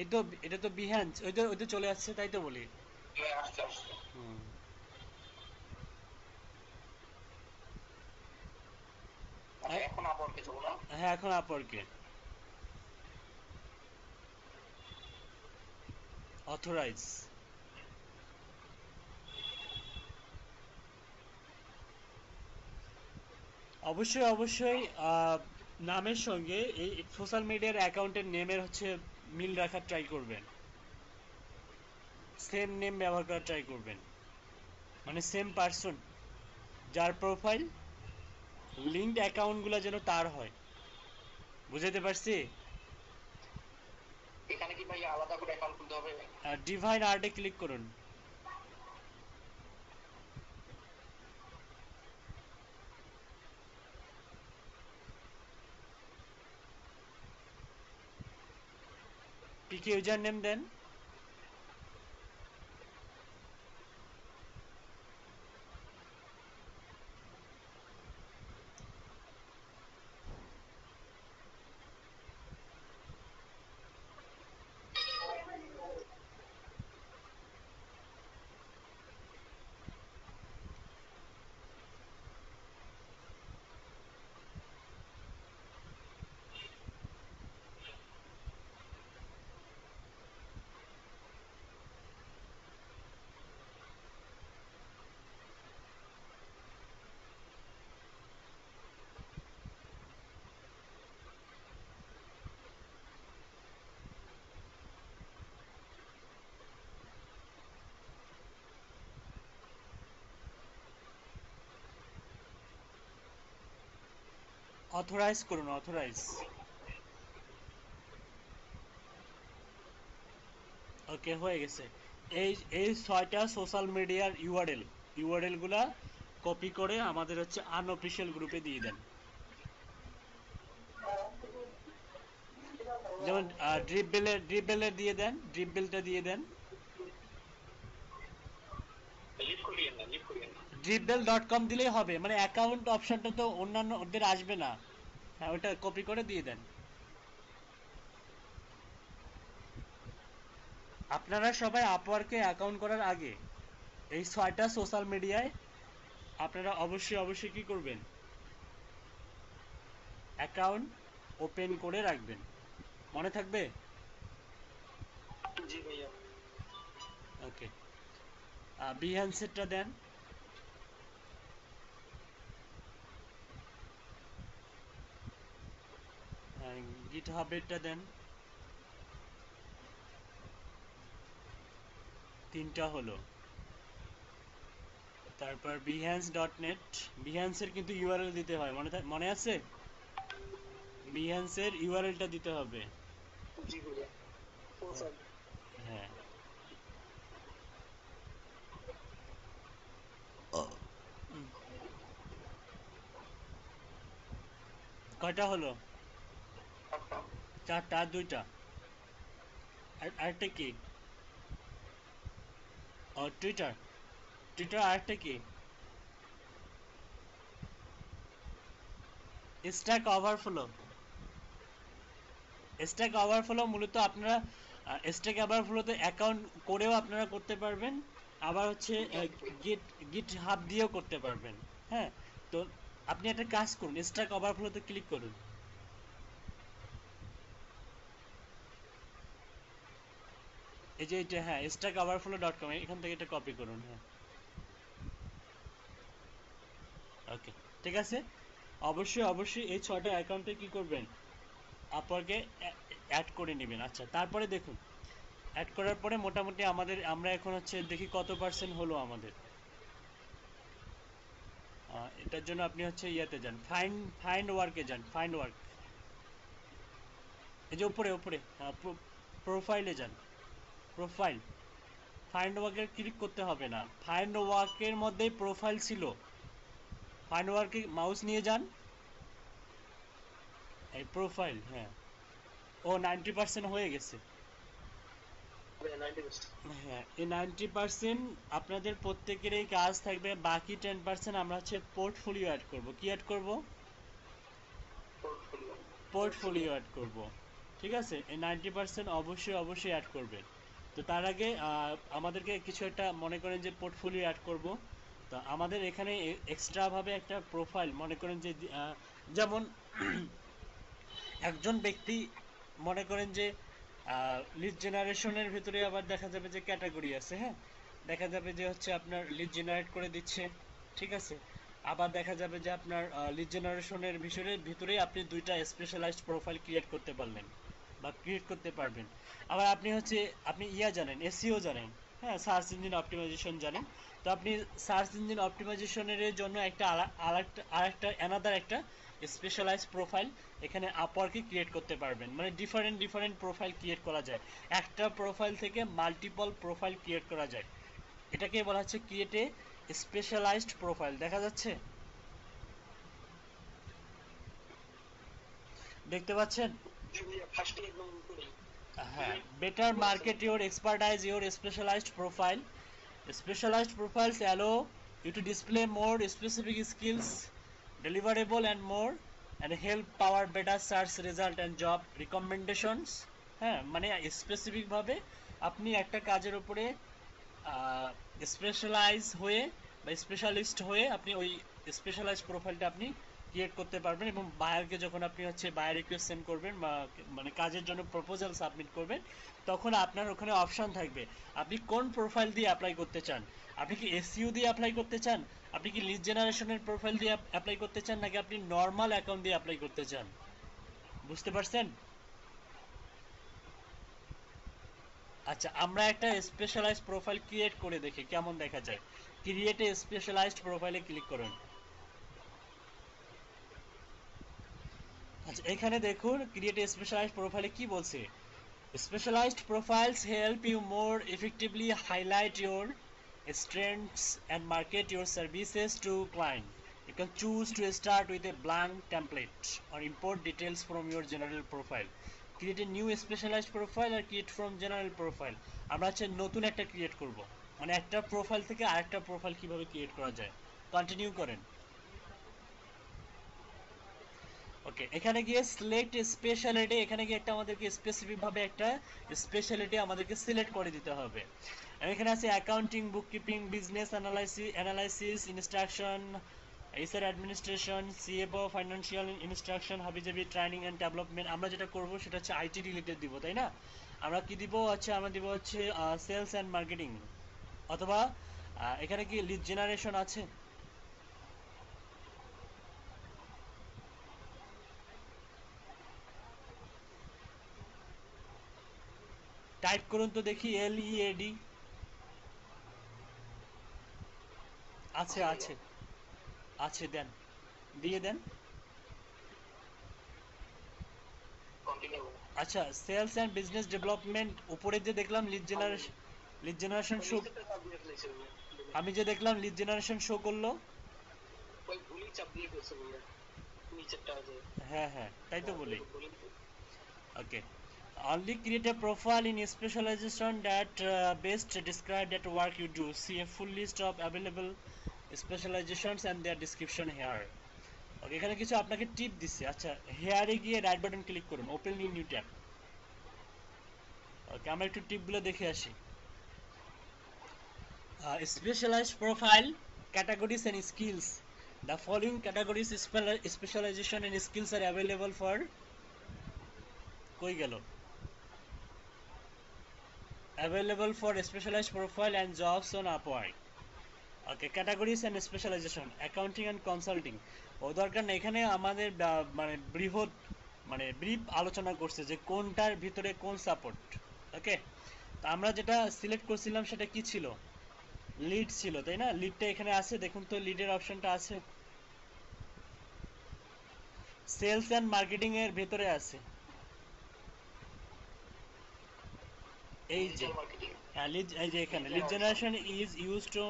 এই তো, এটা তো বিহ্যান্স, ওই তো চলে আসছে, তাই তো বলি। আসছে আসছে। হুম। আচ্ছা, এখন আপওয়ার্কে যাবো না? হ্যাঁ, এখন আপওয়ার্কে অথরাইজ। অবশ্যই অবশ্যই নামের সঙ্গে এই সোশ্যাল মিডিয়ার অ্যাকাউন্টের নেমের হচ্ছে মিল রাখার ট্রাই করবেন, সেম নেম ব্যবহার করার ট্রাই করবেন, মানে সেম পারসন যার প্রোফাইল, লিঙ্কড অ্যাকাউন্টগুলো যেন তার হয়। বুঝাতে পারছি? এখানে কি ভাই আলাদা করে অ্যাকাউন্ট খুলতে হবে? ডিভাইন আর্টে ক্লিক করুন। পিকে ইউজার নেম দেন। অথরাইজ করুন, অথরাইজ। ওকে, হয়ে গেছে। এই এই 6টা সোশ্যাল মিডিয়ার ইউআরএল গুলা কপি করে আমাদের হচ্ছে আনঅফিশিয়াল গ্রুপে দিয়ে দেন। যেমন ড্রিপ বেলের দিয়ে দেন, ড্রিপ বেলটা দিয়ে দেন। লিভ করিয়েন না, লিভ করিয়েন না। dripbell.com দিলেই হবে, মানে অ্যাকাউন্ট অপশনটা তো অন্যান্য ওদের আসবে না। হ্যাঁ, ওটা কপি করে দিয়ে দেন। আপনারা সবাই আপওয়ার্কে অ্যাকাউন্ট করার আগে এই 6টা সোশ্যাল মিডিয়ায় আপনারা অবশ্যই অবশ্যই কি করবেন, অ্যাকাউন্ট ওপেন করে রাখবেন। মনে থাকবে? জি ভাইয়া। ওকে, বিহ্যান্সেরটা দেন। গিট হাবেরটা দেন। 3টা হলো। তারপর behance.net, বিহ্যান্সের কিন্তু ইউআরএল দিতে হয়, মনে আছে? বিহ্যান্সের ইউআরএলটা দিতে হবে। জি ভাইয়া। হ্যাঁ। কয়টা হলো? চারটা। চারটা আর দুইটা। আরেকটা কি? ও টুইটার। টুইটার আরেকটা কি? Stack overflow. স্ট্যাক ওভারফ্লো মূলত আপনারা স্ট্যাক ওভারফ্লোতে অ্যাকাউন্ট করেও আপনারা করতে পারবেন, আবার হচ্ছে গিট গিট হাব দিয়েও করতে পারবেন। হ্যাঁ, তো আপনি একটা কাজ করুন, স্ট্যাক ওভারফ্লোতে ক্লিক করুন। এই যে এটা, হ্যাঁ, স্ট্যাক ওভারফ্লো ডট কম, এখান থেকে এটা কপি করুন। হ্যাঁ, ওকে, ঠিক আছে। অবশ্যই অবশ্যই এই 6টা অ্যাকাউন্টে কি করবেন, আপওয়ার্কে অ্যাড করে নেবেন। আচ্ছা, তারপরে দেখুন অ্যাড করার পরে মোটামুটি আমরা এখন হচ্ছে দেখি কত পার্সেন্ট হলো আমাদের। এটার জন্য আপনি হচ্ছে ইয়াতে যান, ফাইন্ড ওয়ার্কে যান, ফাইন্ড ওয়ার্ক। এই যে উপরে উপরে প্রোফাইলে যান, প্রোফাইল। ফাইন্ড ওয়ার্কের ক্লিক করতে হবে না, ফাইন্ড ওয়ার্কের মধ্যেই প্রোফাইল ছিল। ফাইন্ড ওয়ার্কে মাউস নিয়ে যান, এই প্রোফাইল, হ্যাঁ। ও 90% হয়ে গেছে। হ্যাঁ, এই 90% আপনাদের প্রত্যেকেরই কাজ থাকবে। বাকি 10% আমরা হচ্ছে পোর্টফোলিও অ্যাড করব। কি অ্যাড করব? পোর্টফোলিও অ্যাড করব। ঠিক আছে, এই 90% অবশ্যই অবশ্যই অ্যাড করবেন। তো তার আগে আমাদেরকে কিছু একটা মনে করেন যে পোর্টফোলিও অ্যাড করব। তো আমাদের এখানে এক্সট্রা ভাবে একটা প্রোফাইল মনে করেন যে যেমন একজন ব্যক্তি মনে করেন যে লিড জেনারেশনের ভিতরে আবার দেখা যাবে যে ক্যাটাগরি আছে। হ্যাঁ, দেখা যাবে যে হচ্ছে আপনার লিড জেনারেট করে দিচ্ছে, ঠিক আছে। আবার দেখা যাবে যে আপনার লিড জেনারেশনের ভিতরে আপনি দুইটা স্পেশালাইজড প্রোফাইল ক্রিয়েট করতে পারলেন বা ক্রিয়েট করতে পারবেন। আবার আপনি হচ্ছে আপনি জানেন, এসইও জানেন, হ্যাঁ, সার্চ ইঞ্জিন অপটিমাইজেশন জানেন। তো আপনি সার্চ ইঞ্জিন অপটিমাইজেশনের জন্য একটা আরেকটা অ্যানাদার একটা স্পেশালাইজড প্রোফাইল এখানে আপওয়ার্কে ক্রিয়েট করতে পারবেন। মানে ডিফারেন্ট ডিফারেন্ট প্রোফাইল ক্রিয়েট করা যায়, একটা প্রোফাইল থেকে মাল্টিপল প্রোফাইল ক্রিয়েট করা যায়। এটাকে বলা হচ্ছে ক্রিয়েট এ স্পেশালাইজড প্রোফাইল। দেখা যাচ্ছে, দেখতে পাচ্ছেন? হ্যাঁ, better market your expertise, your specialized profile. Specialized profiles allow you to display more specific skills, deliverable and more, and help power better search result and job recommendations. হ্যাঁ, মানে specific ভাবে আপনি একটা কাজের উপরে স্পেশালাইজ হয়ে বা স্পেশালিস্ট হয়ে আপনি ওই স্পেশালাইজ প্রোফাইলটা আপনি ক্রিয়েট করতে পারবেন, এবং বায়ারকে যখন আপনি হচ্ছে বায়ার রিকোয়েস্ট সেন্ড করবেন বা মানে কাজের জন্য প্রপোজাল সাবমিট করবেন, তখন আপনার ওখানে অপশন থাকবে আপনি কোন প্রোফাইল দিয়ে অ্যাপ্লাই করতে চান। আপনি কি এসইও দিয়ে অ্যাপ্লাই করতে চান, আপনি কি লিড জেনারেশনের প্রোফাইল দিয়ে অ্যাপ্লাই করতে চান, নাকি আপনি নর্মাল অ্যাকাউন্ট দিয়ে অ্যাপ্লাই করতে চান। বুঝতে পারছেন? আচ্ছা, আমরা একটা স্পেশালাইজ প্রোফাইল ক্রিয়েট করে দেখি কেমন দেখা যায়। ক্রিয়েট এ স্পেশালাইজড প্রোফাইলে ক্লিক করুন। আচ্ছা, এখানে দেখুন ক্রিয়েট এ স্পেশালাইজড প্রোফাইলে কি বলছে। Specialized profiles help you more effectively highlight your strengths and market your services to client. You can choose to start with a blank template or import details from your general profile. Create a new specialized profile or create from general profile. আমরা হচ্ছে নতুন একটা create করব, মানে একটা profile থেকে আরেকটা profile কিভাবে ক্রিয়েট করা যায়। কন্টিনিউ করেন। ওকে, এখানে গিয়ে সিলেক্ট স্পেশালিটি, এখানে গিয়ে একটা আমাদেরকে স্পেসিফিক ভাবে একটা স্পেশালিটি আমাদেরকে সিলেক্ট করে দিতে হবে। এখানে আছে accounting, bookkeeping, business analysis, instruction, HR administration, CFO, financial instruction, হাবিজাবি ট্রেনিং এন্ড ডেভেলপমেন্ট। আমরা যেটা করব সেটা হচ্ছে আইটি রিলেটেড দিব, তাই না? আমরা কি দিব হচ্ছে, আমরা দিব হচ্ছে সেলস এন্ড মার্কেটিং, অথবা এখানে কি লিড জেনারেশন আছে? টাইপ করুন তো দেখি, LEAD। আছে আছে আছে, দেন, দিয়ে দেন। আচ্ছা, সেলস এন্ড বিজনেস ডেভেলপমেন্ট উপরে যে দেখলাম লিড জেনারেশন শো, আমি যে দেখলাম লিড জেনারেশন শো করলো। নিচেরটা যে হ্যাঁ হ্যাঁ, তাই তো বলি। বলেন তো। Okay. Only create a profile in specialization that best describe that work you do. See a full list of available specializations and their description here. Okay, এখানে কিছু আপনাকে টিপ দিচ্ছে। আচ্ছা, হেয়ারে গিয়ে রাইট বাটন ক্লিক করুন, ওপেন নিউ ট্যাব। ওকে, আমরা একটু টিপগুলো দেখে আসি। Specialized profile, categories and skills. The following categories, specialization and skills are available for কই গেল? Available for specialized profile and jobs on Upwork. Okay, categories and specialization, accounting and consulting. ও দরকার নেই, এখানে আমাদের মানে বৃহৎ মানে ব্রিফ আলোচনা করছে যে কোনটার ভিতরে কোন সাপোর্ট। ওকে, তো আমরা যেটা সিলেক্ট করছিলাম সেটা কি ছিল? লিড ছিল, তাই না? লিডটা এখানে আছে, দেখুন তো লিডের অপশনটা আছে। সেলস এন্ড মার্কেটিং এর ভিতরে আছে, এই যে লিড, এই যে এখানে lead generation is use to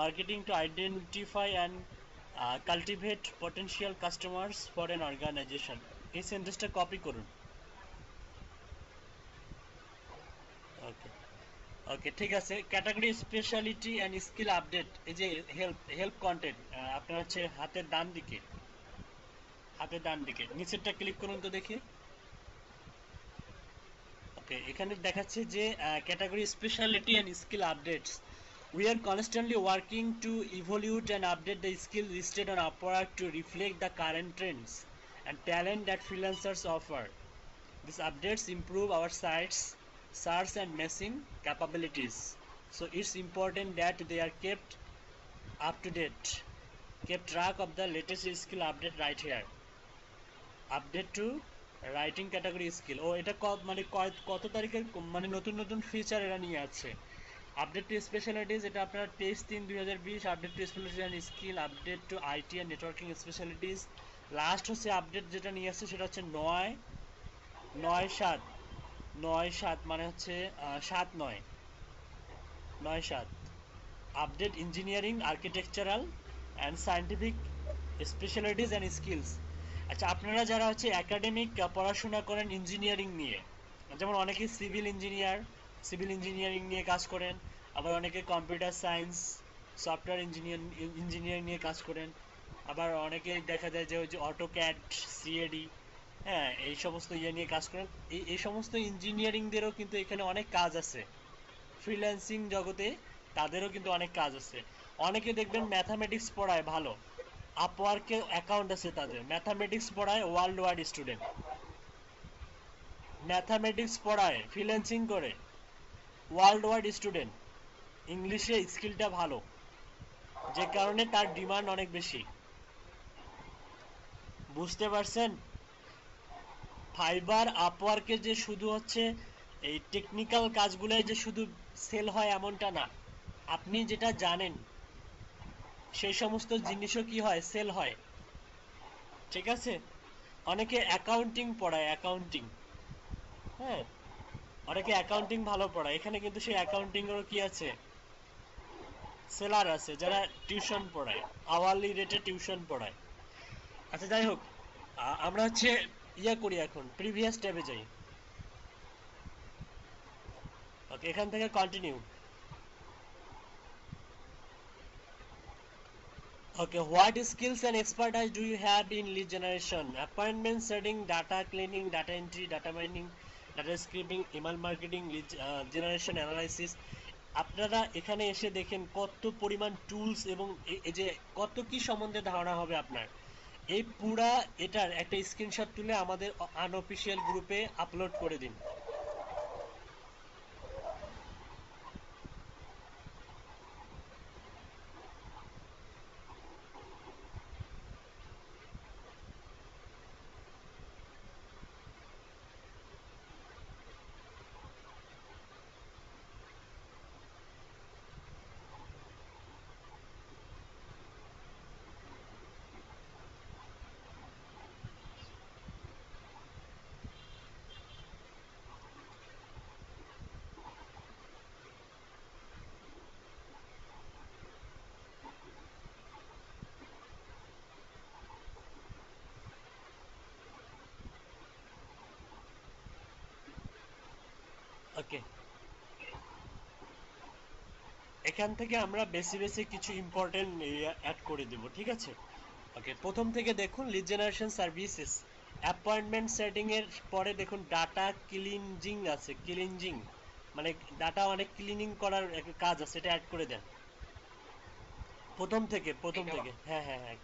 marketing to identify and cultivate potential customers for an organization. এই সেন্টেন্সটা কপি করুন। ওকে ওকে, ঠিক আছে। Category speciality and skill update, এই যে হেল্প হেল্প কন্টেন্ট, আপনার হচ্ছে হাতের ডান দিকে, হাতের ডান দিকে নিচেরটা ক্লিক করুন তো দেখি। ওকে, এখানে দেখাচ্ছে যে category speciality and skill updates. We are constantly working to evaluate and update the skills listed on Upwork to reflect the current trends and talent that freelancers offer. These updates improve our site's search and matching capabilities. So it's important that they are kept up to date. Keep track of the latest skill update right here. Update to writing category skill. ও এটা মানে কত তারিখের মানে নতুন নতুন feature এরা নিয়ে আছে। আপডেট টু স্পেশালিটিস, এটা আপনার 23/3/2020। Update to specialities and skill, update to IT and networking specialities. Last হচ্ছে আপডেট যেটা নিয়ে আসছে সেটা হচ্ছে 9/9/7, 9/7 মানে হচ্ছে 7/9, 9/7। Update engineering, architectural and scientific specialities and skills. আচ্ছা, আপনারা যারা হচ্ছে একাডেমিক পড়াশোনা করেন ইঞ্জিনিয়ারিং নিয়ে, যেমন অনেকে সিভিল ইঞ্জিনিয়ারিং নিয়ে কাজ করেন, আবার অনেকে কম্পিউটার সায়েন্স, সফটওয়্যার ইঞ্জিনিয়ারিং নিয়ে কাজ করেন, আবার অনেকে দেখা যায় যে ওই যে অটোক্যাড, সিএডি, হ্যাঁ, এই সমস্ত ইয়ে নিয়ে কাজ করেন। এই সমস্ত ইঞ্জিনিয়ারিংদেরও কিন্তু এখানে অনেক কাজ আছে। ফ্রিল্যান্সিং জগতে তাদেরও কিন্তু অনেক কাজ আছে। অনেকে দেখবেন ম্যাথামেটিক্স পড়ায় ভালো, আপওয়ার্কে অ্যাকাউন্ট আছে তাদের, ম্যাথামেটিক্স পড়ায় ওয়ার্ল্ড ওয়াইড স্টুডেন্ট, ম্যাথামেটিক্স পড়ায় ফ্রিল্যান্সিং করে ওয়ার্ল্ড ওয়াইড স্টুডেন্ট, ইংলিশে স্কিলটা ভালো, যে কারণে তার ডিমান্ড অনেক বেশি। বুঝতে পারছেন? ফাইবার আপওয়ার্কে যে শুধু হচ্ছে এই টেকনিক্যাল কাজগুলোই যে শুধু সেল হয় এমনটা না, আপনি যেটা জানেন সেই সমস্ত জিনিসও কি হয়, সেল হয়। ঠিক আছে? অনেকে অ্যাকাউন্টিং পড়ায়, অ্যাকাউন্টিং, হ্যাঁ, অনেকে অ্যাকাউন্টিং ভালো পড়ায়, এখানে কিন্তু সেই অ্যাকাউন্টিং এরও কি আছে, সেলার আছে যারা টিউশন পড়ায়, আওয়ারলি রেটে টিউশন পড়ায়। আচ্ছা, যাই হোক, আমরা হচ্ছে ইয়া করি, এখন প্রিভিয়াস ট্যাবে যাই। ওকে, এখান থেকে continue. Okay, what skills and expertise do you have in lead generation? Appointment setting, data cleaning, data entry, data mining, data scripting, email marketing, lead generation analysis. আপনারা এখানে এসে দেখেন কত পরিমাণ টুলস এবং এই যে কত কি সম্বন্ধে ধারণা হবে আপনার। এই পুরা এটার একটা স্ক্রিনশট তুলে আমাদের আনঅফিশিয়াল গ্রুপে আপলোড করে দিন। ওকে, এখান থেকে আমরা বেশি বেশি কিছু ইম্পর্টেন্ট অ্যাড করে দেব, ঠিক আছে? ওকে, প্রথম থেকে দেখুন lead generation services, appointment setting এর পরে দেখুন ডাটা ক্লিনজিং আছে, ক্লিনজিং মানে ডাটা অনেক ক্লিনিং করার একটা কাজ আছে, এটা অ্যাড করে দেন প্রথম থেকে, হ্যাঁ হ্যাঁ হ্যাঁ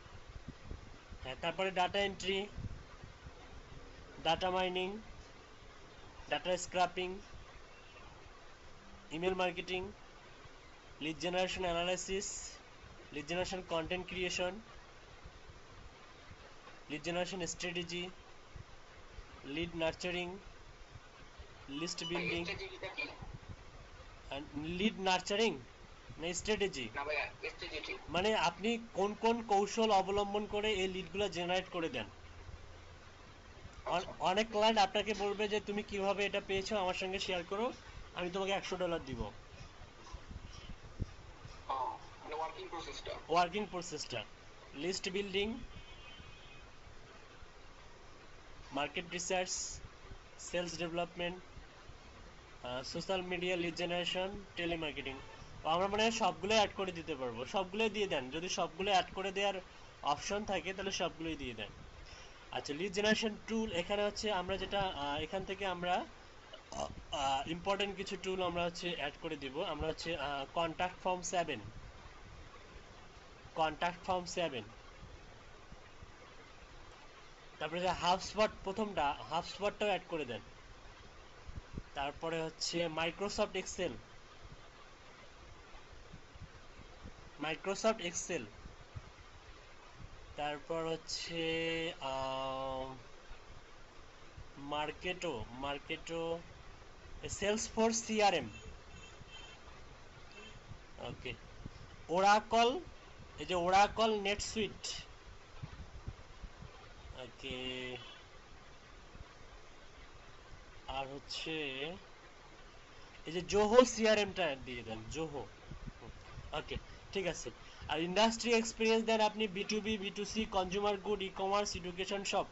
হ্যাঁ। তারপরে data entry, data mining, data scraping, email marketing, lead generation analysis, lead generation content creation, lead generation strategy, lead nurturing, list building, lead nurturing না স্ট্র্যাটেজি, মানে আপনি কোন কোন কৌশল অবলম্বন করে এই লিডগুলো জেনারেট করে দেন। অনেক ক্লায়েন্ট আপনাকে বলবে যে তুমি কিভাবে এটা পেয়েছো আমার সঙ্গে শেয়ার করো, আমি তোমাকে $100 দিব। ওয়ার্কিং প্রসেসটা list building, market research, sales development, social media lead generation, telemarketing. আমরা মানে সবগুলো অ্যাড করে দিতে পারবো, সবগুলোই দিয়ে দেন, যদি সবগুলো অ্যাড করে দেওয়ার অপশন থাকে তাহলে সবগুলোই দিয়ে দেন। আচ্ছা, লিড জেনারেশন টুল, এখানে হচ্ছে আমরা যেটা এখান থেকে আমরা ইম্পর্টেন্ট কিছু টুল আমরা হচ্ছে অ্যাড করে দিব। আমরা হচ্ছে কন্ট্যাক্ট ফর্ম 7, কন্ট্যাক্ট ফর্ম 7, তারপরে যে হাবস্পট, প্রথমটা হাবস্পটটাও অ্যাড করে দেন। তারপরে হচ্ছে মাইক্রোসফট এক্সেল, মাইক্রোসফট এক্সেল, তারপর হচ্ছে মার্কেটো, মার্কেটো, সেলসফোর্স সিআরএম, ওকে, ওরাকল, এই যে ওরাকল নেটসুইট, ওকে, আর হচ্ছে এই যে জোহো সিআরএমটা দিয়ে দেন, জোহো। ওকে, ঠিক আছে। আর ইন্ডাস্ট্রি এক্সপিরিয়েন্স দেন আপনি B2B, B2C, consumer good, e commerce, education সব।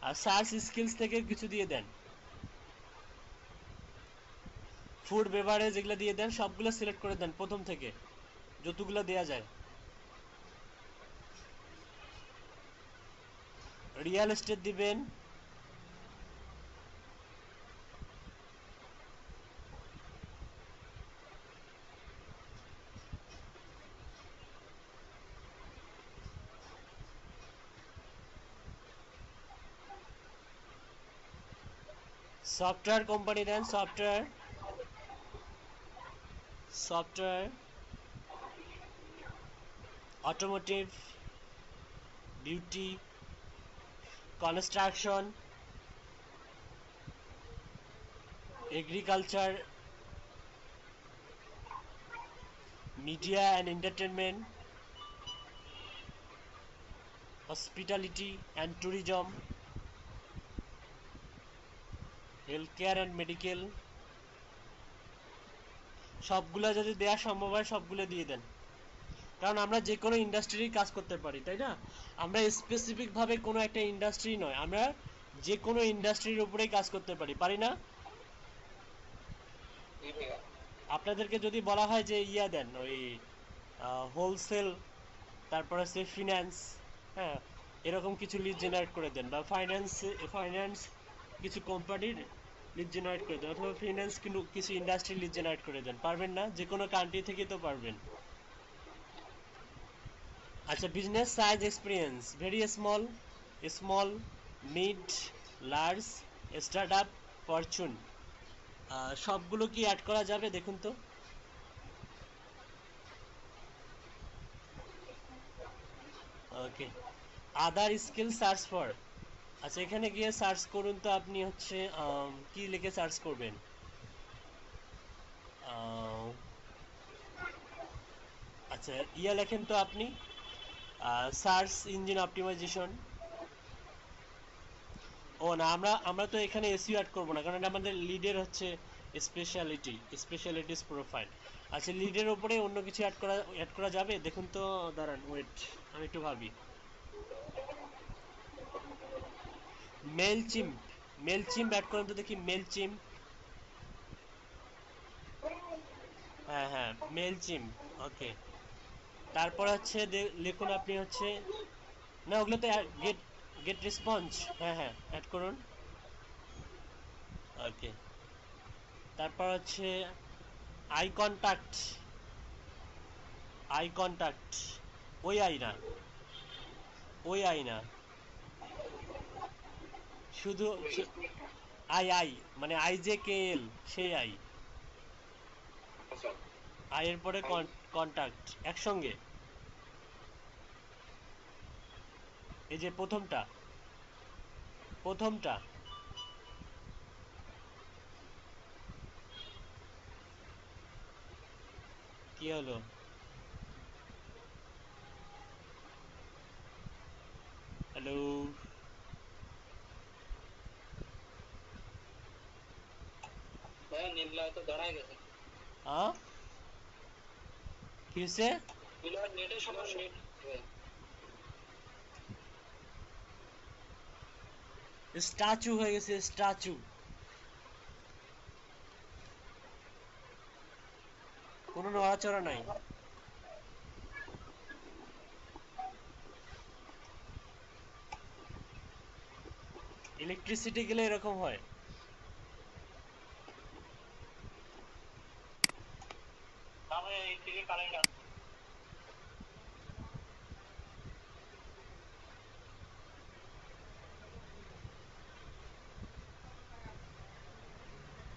আর সার্চ স্কিলস থেকে কিছু দিয়ে দেন, ফুড বেভারেজ এগুলো দিয়ে দেন, সবগুলো সিলেক্ট করে দেন প্রথম থেকে যতগুলো দেয়া যায়। রিয়েল এস্টেট দিবেন, সফটওয়্যার কোম্পানি দেন, software, software, automotive, beauty, construction, agriculture, media and entertainment, hospitality and tourism, health care and medical. সবগুলো যদি দেওয়া সম্ভব হয় সবগুলো দিয়ে দেন, কারণ আমরা যে কোনো ইন্ডাস্ট্রির কাজ করতে পারি, তাই না? আমরা স্পেসিফিক ভাবে কোনো একটা ইন্ডাস্ট্রি নয়, আমরা যে কোনো ইন্ডাস্ট্রির উপরেই কাজ করতে পারি, পারি না? আপনাদেরকে যদি বলা হয় যে ইয়া দেন ওই হোলসেল, তারপর আছে ফিনান্স, হ্যাঁ, এরকম কিছু লিড জেনারেট করে দেন, বা ফাইন্যান্স, ফাইন্যান্স কিছু কোম্পানির লিড জেনারেট করে দেন, অথবা ফিনান্স কিন্তু কিছু ইন্ডাস্ট্রি লিড জেনারেট করে দেন, পারবেন না? যে কোনো কান্ট্রি থেকে তো পারবেন। আচ্ছা, business size experience, very small, small, mid, large, startup, Fortune, সবগুলো কি অ্যাড করা যাবে দেখুন তো? ওকে, আদার স্কিল সার্চ ফর, আচ্ছা এখানে গিয়ে সার্চ করুন তো আপনি হচ্ছে কি লিখে সার্চ করবেন? আচ্ছা ইয়া লেখেন তো আপনি, সার্চ ইঞ্জিন অপটিমাইজেশন। ও না, আমরা আমরা তো এখানে এসইও অ্যাড করব না, কারণ এটা আমাদের লিডের হচ্ছে স্পেশালিটিস প্রোফাইল। আচ্ছা, লিডের উপরে অন্য কিছু অ্যাড করা যাবে দেখুন তো, দাঁড়ান ওয়েট, আমি একটু ভাবি। মেইলচিম্প, মেলচিম অ্যাড করেন তো দেখি, মেলচিম। হ্যাঁ হ্যাঁ, মেলচিম। ওকে, তারপর হচ্ছে লিখুন আপনি হচ্ছে, না ওগুলো তো গেট গেট রেসপন্স। হ্যাঁ হ্যাঁ, অ্যাড করুন। ওকে, তারপর হচ্ছে আই কন্টাক্ট। আই কন্টাক্ট, ওই আই না, ওই আই না, শুধু আই আই, মানে আই জে কে এল, সেই আই। আচ্ছা, আই এর পরে কন্টাক্ট একসঙ্গে, এই যে প্রথমটা, প্রথমটা। কি হলো? হ্যালো? ভাইয়া নীলা হয়তো দাঁড়ায় গেছে। হ্যাঁ, কি হয়েছে? নীলা নেটের সমস্যা। স্ট্যাচু হয়ে গেছে, স্ট্যাচু। কোনো নড়াচড়া নাই। ইলেকট্রিসিটি গেলে এরকম হয়। তাহলে এই থেকে কারেন্ট আসছে।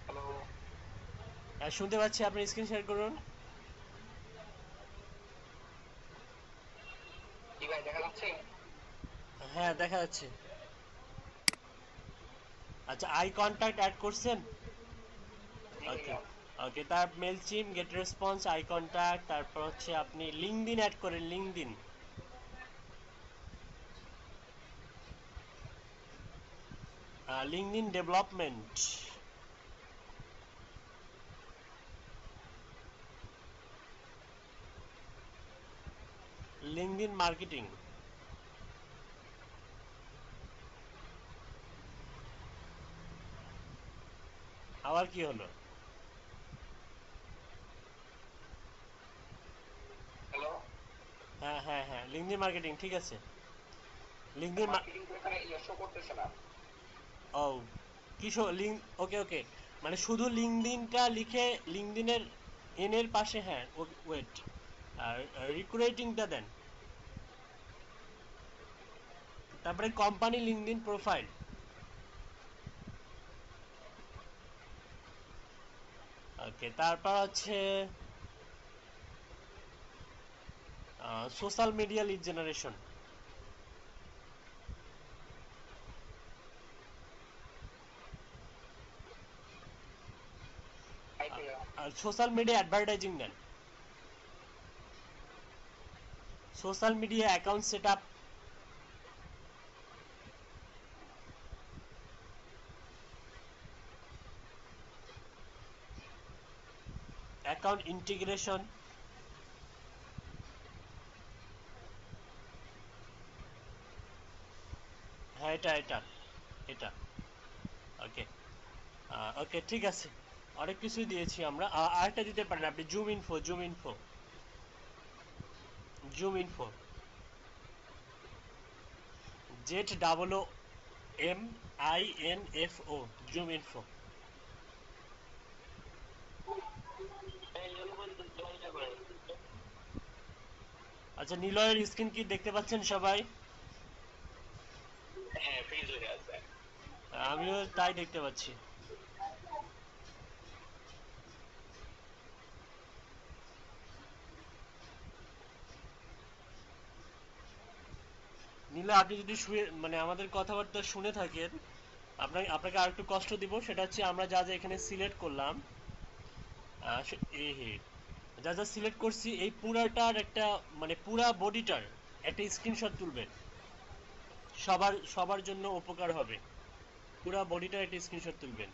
হ্যালো, হ্যাঁ, শুনতে পাচ্ছি, আপনি স্ক্রিন শেয়ার করুন। কি ভাই দেখা যাচ্ছে? হ্যাঁ, দেখা যাচ্ছে। আচ্ছা, আই কন্টাক্ট অ্যাড করছেন? জি ওকে, ভাইয়া। ওকে, তার মেলচিম, গেট রেসপন্স, আই কন্টাক্ট, তারপর হচ্ছে আপনি লিঙ্কডইন অ্যাড করেন, LinkedIn. LinkedIn development, LinkedIn marketing. আবার কি হলো? হ্যালো, হ্যাঁ হ্যাঁ হ্যাঁ, লিঙ্কডইন মার্কেটিং, ঠিক আছে। লিঙ্কডইন, মার্কেটিং তো এখানে শো করতেছে না। ও, কিশো লিঙ্ক, ওকে ওকে, মানে শুধু লিঙ্কডইনটা লিখে লিঙ্কডইনের এন এর পাশে, হ্যাঁ ওয়েট, আর রিক্রুটিংটা দেন, তারপরে কোম্পানি লিঙ্কডইন প্রোফাইল। ওকে, তারপর হচ্ছে সোশ্যাল মিডিয়া লিড জেনারেশন, তাই ভাইয়া। আর সোশ্যাল মিডিয়া অ্যাডভার্টাইজিং দেন, social media account set up, account integration. হ্যাঁ, এটা এটা এটা ওকে, ওকে, ঠিক আছে। অনেক কিছুই দিয়েছি আমরা, আরেকটা দিতে পারেন আপনি, ZoomInfo, ZoomInfo, ZoomInfo, Z double O M I N F O, ZoomInfo. আচ্ছা, নিলয়ের স্ক্রিন কি দেখতে পাচ্ছেন সবাই? হ্যাঁ, ফ্রিজ হয়ে আছে। আমিও তাই দেখতে পাচ্ছি। নীলা, আপনি যদি শুয়ে মানে আমাদের কথাবার্তা শুনে থাকেন, আপনাকে আর একটু কষ্ট দিব, সেটা হচ্ছে আমরা যা যা এখানে সিলেক্ট করলাম, যা যা সিলেক্ট করছি, এই পুরাটার একটা, মানে পুরা বডিটার একটা স্ক্রিনশট তুলবেন, সবার সবার জন্য উপকার হবে। পুরা বডিটার একটা স্ক্রিনশট তুলবেন।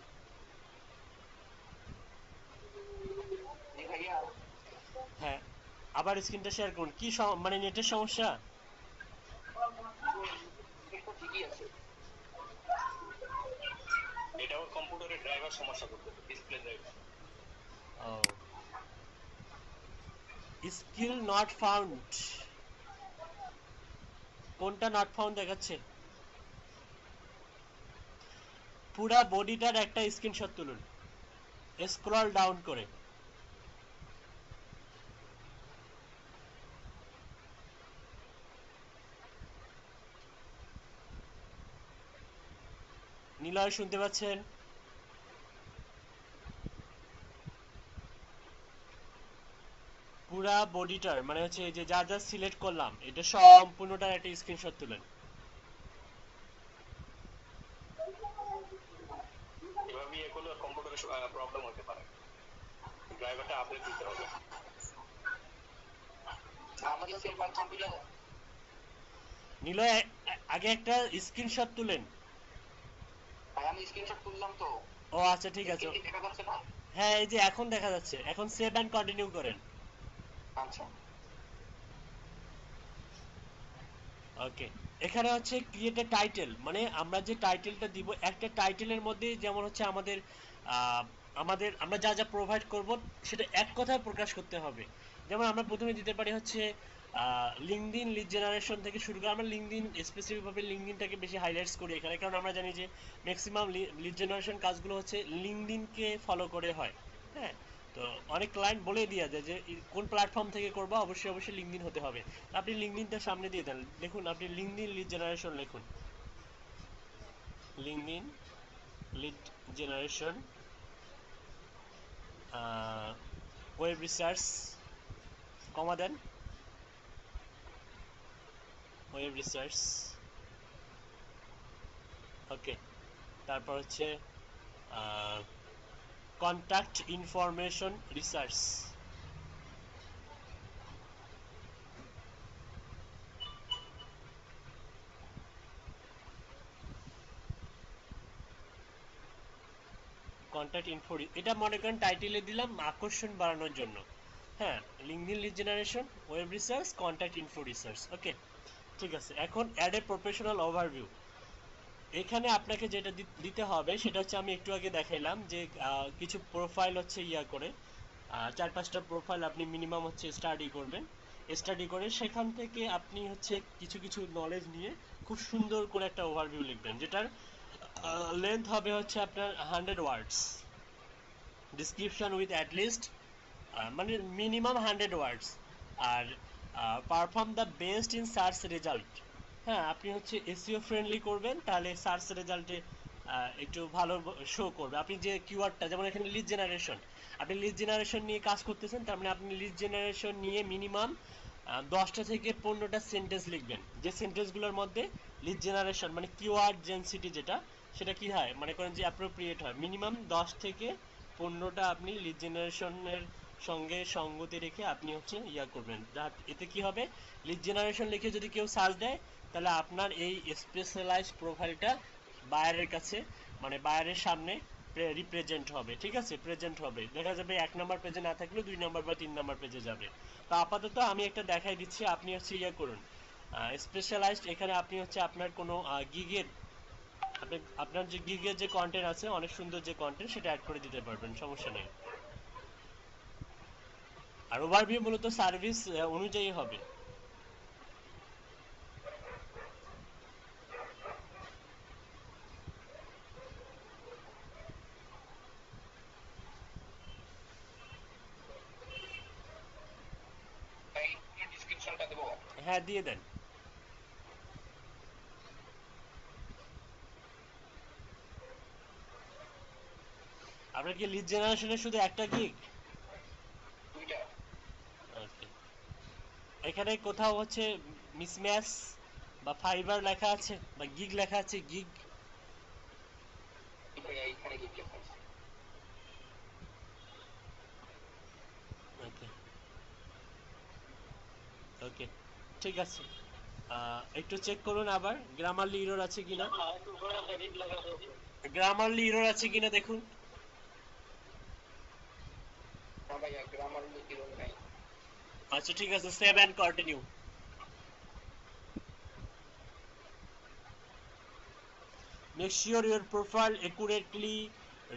জি ভাইয়া। হ্যাঁ, আবার স্ক্রিনটা শেয়ার করুন। কি মানে নেটের সমস্যা? এটা তো ঠিকই আছে। এটাও কম্পিউটারের ড্রাইভার সমস্যা করতেছে, ডিসপ্লে ড্রাইভার। ও, স্কিল নট ফাউন্ড, কোনটা নট ফাউন্ড দেখাচ্ছে? পুরা বডিটার একটা স্ক্রিনশট তুলুন, স্ক্রল ডাউন করে। নিলয় শুনতে পাচ্ছেন? পুরা বডিটার মানে হচ্ছে এই যে যা যা সিলেক্ট করলাম এটা সম্পূর্ণটার একটা স্ক্রিনশট তুলেন। এভাবে ইয়ে করলে কম্পিউটারে প্রবলেম হতে পারে, ড্রাইভারটা আপডেট দিতে হবে। আমাদের সেল পাচ্ছেন দিলে নিলয় আগে একটা স্ক্রিনশট তুলেন। ভাই আমি স্ক্রিনশট তুললাম তো। ও আচ্ছা ঠিক আছে, দেখা যাচ্ছে না? হ্যাঁ এই যে এখন দেখা যাচ্ছে, এখন সেভ এন্ড কন্টিনিউ করেন। আচ্ছা ওকে, এখানে হচ্ছে ক্রিয়েট এ টাইটেল, মানে আমরা যে টাইটেলটা দিব একটা টাইটেলের মধ্যে যেমন হচ্ছে আমাদের আমরা যা যা প্রোভাইড করব সেটা এক কথায় প্রকাশ করতে হবে। যেমন আমরা প্রথমে দিতে পারি হচ্ছে লিঙ্কডইন লিড জেনারেশন থেকে শুরু করে, আমরা লিঙ্কডইন স্পেসিফিকভাবে লিঙ্কডইনটাকে বেশি হাইলাইটস করি এখানে, কারণ আমরা জানি যে ম্যাক্সিমাম লিড জেনারেশন কাজগুলো হচ্ছে লিঙ্কডইনকে ফলো করে হয়। হ্যাঁ, তো অনেক ক্লায়েন্ট বলে দিয়ে যায় যে কোন প্ল্যাটফর্ম থেকে করবো, অবশ্যই অবশ্যই লিঙ্কডইন হতে হবে। আপনি লিঙ্কডইনটা সামনে দিয়ে দেন, দেখুন আপনি লিঙ্কডইন লিড জেনারেশন লিখুন, LinkedIn lead generation web research, comma দেন, ওয়েব রিসার্চ। ওকে, তারপর হচ্ছে contact information research, contact info, এটা মনে করেন টাইটেলে দিলাম আকর্ষণ বাড়ানোর জন্য। হ্যাঁ, LinkedIn lead generation web research contact info research. Okay ঠিক আছে, এখন অ্যাড এ প্রফেশনাল ওভারভিউ। এখানে আপনাকে যেটা দিতে হবে সেটা হচ্ছে আমি একটু আগে দেখাইলাম যে কিছু প্রোফাইল হচ্ছে ইয়া করে 4-5টা প্রোফাইল আপনি মিনিমাম হচ্ছে স্টাডি করবেন। স্টাডি করে সেখান থেকে আপনি হচ্ছে কিছু কিছু নলেজ নিয়ে খুব সুন্দর করে একটা ওভারভিউ লিখবেন, যেটার লেন্থ হবে হচ্ছে আপনার 100 ওয়ার্ডস, ডিসক্রিপশন উইথ অ্যাটলিস্ট মানে মিনিমাম 100 ওয়ার্ডস। আর perform the best in search result. হ্যাঁ, আপনি হচ্ছে এসইও ফ্রেন্ডলি করবেন, তাহলে সার্চ রেজাল্টে একটু ভালো শো করবে। আপনি যে কিওয়ার্ডটা, যেমন এখানে লিড জেনারেশন, আপনি লিড জেনারেশন নিয়ে কাজ করতেছেন, তার মানে আপনি লিড জেনারেশন নিয়ে মিনিমাম 10টা থেকে 15টা সেন্টেন্স লিখবেন, যে সেন্টেন্সগুলোর মধ্যে লিড জেনারেশন মানে কিওয়ার্ড ডেনসিটি যেটা, সেটা কি হয় মনে করেন যে অ্যাপ্রোপ্রিয়েট হয়। মিনিমাম 10 থেকে 15টা আপনি লিড জেনারেশনের সঙ্গে সঙ্গতি রেখে আপনি হচ্ছে ইয়া করবেন, যা এতে কি হবে, লিড জেনারেশন লিখে যদি কেউ সার্চ দেয় তাহলে আপনার এই স্পেশালাইজড প্রোফাইলটা বায়ারের কাছে মানে বায়ারের সামনে রিপ্রেজেন্ট হবে। ঠিক আছে, প্রেজেন্ট হবে, দেখা যাবে 1 নাম্বার পেজে না থাকলেও 2 নাম্বার বা 3 নাম্বার পেজে যাবে। তো আপাতত আমি একটা দেখাই দিচ্ছি, আপনি হচ্ছে ইয়া করুন স্পেশালাইজড। এখানে আপনি হচ্ছে আপনার কোনো গিগের, আপনার যে গিগের যে কন্টেন্ট আছে অনেক সুন্দর যে কন্টেন্ট সেটা অ্যাড করে দিতে পারবেন, সমস্যা নেই। আর ওভারভিউ মূলত সার্ভিস অনুযায়ী হবে। ভাই ডিসক্রিপশনটা দেবো। হ্যাঁ দিয়ে দেন। আপনার কি লিড জেনারেশনের শুধু একটা গিগ? দুইটা। ওকে, এখানে কোথাও হচ্ছে মিসম্যাচ বা ফাইবার লেখা আছে বা গিগ লেখা আছে, গিগ? এইখানে কি লেখা আছে? ওকে ওকে ঠিক আছে, একটু চেক করুন আবার গ্রামারলি এরর আছে কিনা, গ্রামারলি এরর আছে কিনা দেখুন। না ভাইয়া গ্রামার লিখিরো নাই। আচ্ছা ঠিক আছে, save and continue. make sure your profile accurately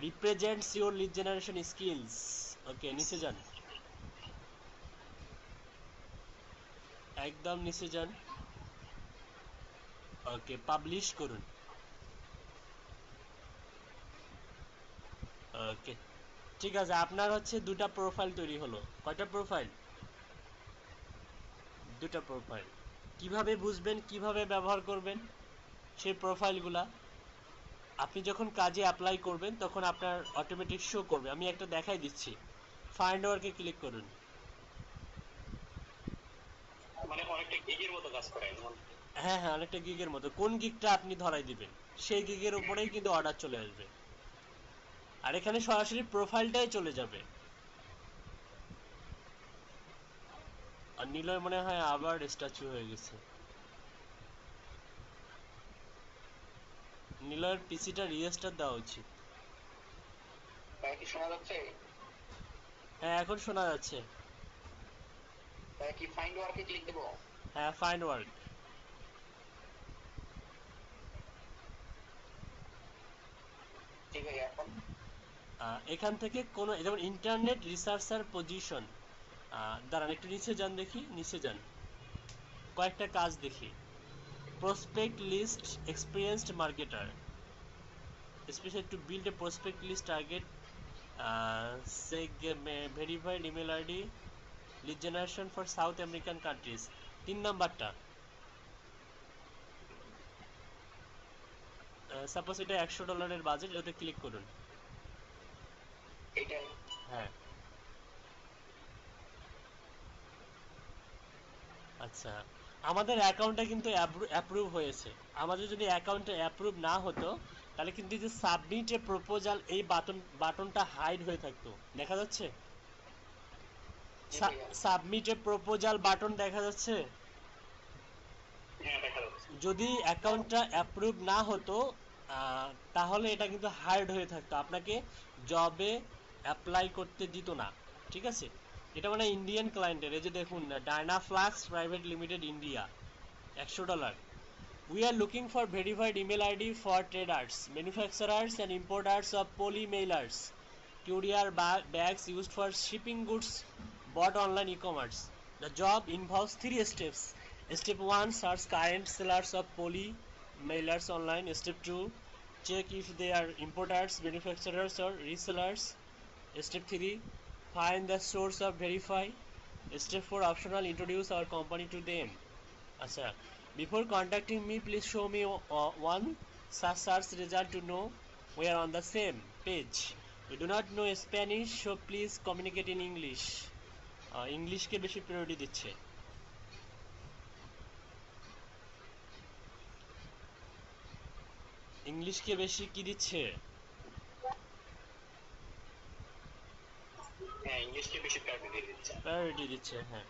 represents your lead generation skills. Okay, নিচে যান, একদম নিচে যান। ওকে, পাবলিশ করুন। ওকে, ঠিক আছে, আপনার হচ্ছে দুটা প্রোফাইল তৈরি হলো। কয়টা প্রোফাইল? দুটা প্রোফাইল। কিভাবে বুঝবেন, কিভাবে ব্যবহার করবেন সেই প্রোফাইলগুলা? আপনি যখন কাজে অ্যাপ্লাই করবেন তখন আপনার অটোমেটিক শো করবে। আমি একটা দেখাই দিচ্ছি। ফাইন্ড ওয়ার্কে ক্লিক করুন। মানে অনেকটা গিগের মতো কাজ করে। হ্যাঁ হ্যাঁ, অনেকটা গিগের মতো। কোন গিগটা আপনি ধরাই দিবেন সেই গিগের উপরেই কিন্তু অর্ডার চলে আসবে, আর এখানে সরাসরি প্রোফাইলটাই চলে যাবে। আর নিলয় মনে হয় আবার স্ট্যাচু হয়ে গেছে। নিলয়ের পিসিটা রিস্টার্ট দেওয়া উচিত। কি শোনা যাচ্ছে? হ্যাঁ, এখন শোনা যাচ্ছে। কি ফাইন্ড ওয়ার্কে ক্লিক দেব? হ্যাঁ, ফাইন্ড ওয়ার্ক। ঠিক আছে, এখন এখান থেকে কোনো যেমন ইন্টারনেট রিসার্চার পজিশন, দাঁড়ান একটু নিচে যান, দেখি নিচে যান, কয়েকটা কাজ দেখি। Prospect list experienced marketer, special to build a prospect list target verified email ID lead generation for south American countries. 3 নাম্বারটা, সাপোজ এটা $100 বাজেট, ওতে ক্লিক করুন। এটাই। হ্যাঁ, আচ্ছা, আমাদের অ্যাকাউন্টটা কিন্তু অ্যাপ্রুভ হয়েছে। আমাদের যদি অ্যাকাউন্টটা অ্যাপ্রুভ না হতো তাহলে কিন্তু যে সাবমিট এ প্রপোজাল এই বাটনটা হাইড হয়ে থাকতো। দেখা যাচ্ছে সাবমিট এ প্রপোজাল বাটন দেখা যাচ্ছে? হ্যাঁ, দেখা যাচ্ছে। যদি অ্যাকাউন্টটা অ্যাপ্রুভ না হতো তাহলে এটা কিন্তু হাইড হয়ে থাকতো, আপনাকে জবে অ্যাপ্লাই করতে দিত না। ঠিক আছে, এটা মানে ইন্ডিয়ান ক্লায়েন্টের। এই যে দেখুন, Dynaflux private limited India, $100। We are looking for verified email ID for traders, manufacturers and importers of poly mailers, courier bags used for shipping goods bought online e-commerce. The job involves 3 steps. Step 1, search current sellers of poly mailers online. Step 2, check if they are importers, manufacturers or resellers. Step 3, find the source of verify. Step 4, optional, introduce our company to them. আচ্ছা, before contacting me please show me one such search result to know we are on the same page. We do not know Spanish, so please communicate in English. ইংলিশকে বেশি priority দিচ্ছে। ইংলিশকে বেশি কি দিচ্ছে? হ্যাঁ, ইংলিশকে বেশি priority দিচ্ছে। হ্যাঁ,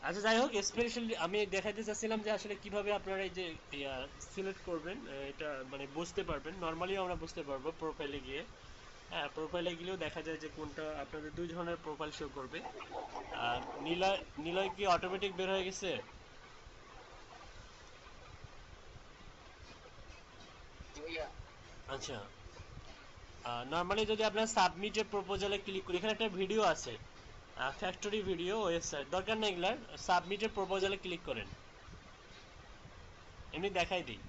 আচ্ছা, যাই হোক, স্পেশালি আমি দেখাতে চাচ্ছিলাম যে আসলে কিভাবে আপনারা এই যে সিলেক্ট করবেন, এটা মানে বুঝতে পারবেন। নর্মালি আমরা বুঝতে পারবো প্রোফাইলে গিয়ে। হ্যাঁ, প্রোফাইলে গেলেও দেখা যায় যে কোনটা আপনাদের 2 ধরনের প্রোফাইল শো করবে। আর নিলয় কি অটোমেটিক বের হয়ে গেছে? আচ্ছা, নর্মালি যদি আপনার সাবমিট এ প্রপোজালে ক্লিক করি, এখানে একটা ভিডিও আছে, ফ্যাক্টরি ভিডিও ওয়েবসাইট, দরকার নেই এগুলার। সাবমিট এ প্রপোজালে ক্লিক করেন, এমনি দেখাই দিই।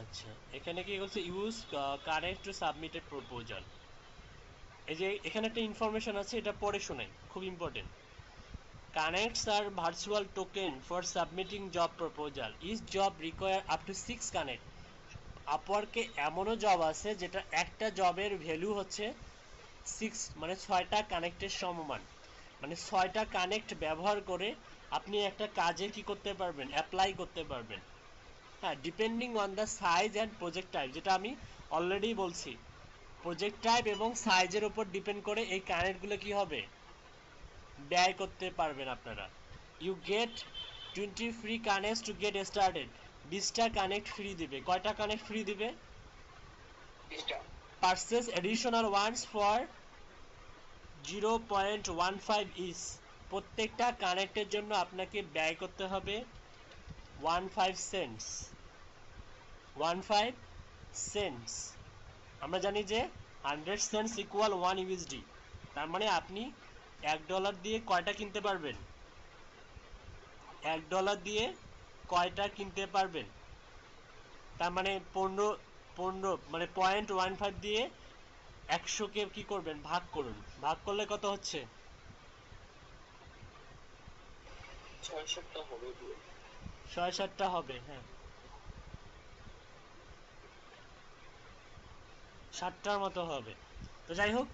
আচ্ছা, এখানে কি বলছে, use current two submitted proposal. এই যে এখানে একটা ইনফরমেশন আছে, এটা পড়ে শোনাই, খুব important. Connects are virtual token for submitting job proposal. Each job require up to 6 connect. আপওয়ার্কে এমনও জব আছে যেটা একটা জবের ভ্যালু হচ্ছে 6, মানে 6টা কানেক্টের সমমান। মানে 6টা কানেক্ট ব্যবহার করে আপনি একটা কাজে কি করতে পারবেন, অ্যাপ্লাই করতে পারবেন। হ্যাঁ, depending on the size and project type, যেটা আমি অলরেডি বলছি। প্রজেক্ট টাইপ এবং সাইজের উপর ডিপেন্ড করে এই কানেক্টগুলো কি হবে, ব্যয় করতে পারবেন আপনারা। You get 20 free connects to get started. 20টা কানেক্ট ফ্রি দিবে। কয়টা কানেক্ট ফ্রি দিবে? 20টা। Purchase additional ones for 0.15 each. প্রত্যেকটা কানেক্টের জন্য আপনাকে ব্যয় করতে হবে 15 সেন্টস। 15 সেন্টস, আমরা জানি যে 100 সেন্টস ইকুয়াল 1 ইউএসডি। তার মানে আপনি $1 দিয়ে কয়টা কিনতে পারবেন? $1 দিয়ে কয়টা কিনতে পারবেন? তার মানে 15 মানে 0.15 দিয়ে 100-কে কি করবেন? ভাগ করুন। ভাগ করলে কত হচ্ছে? 6-7টা হবে। 6-7টা হবে, হ্যাঁ 7টার মতো হবে। তো যাই হোক,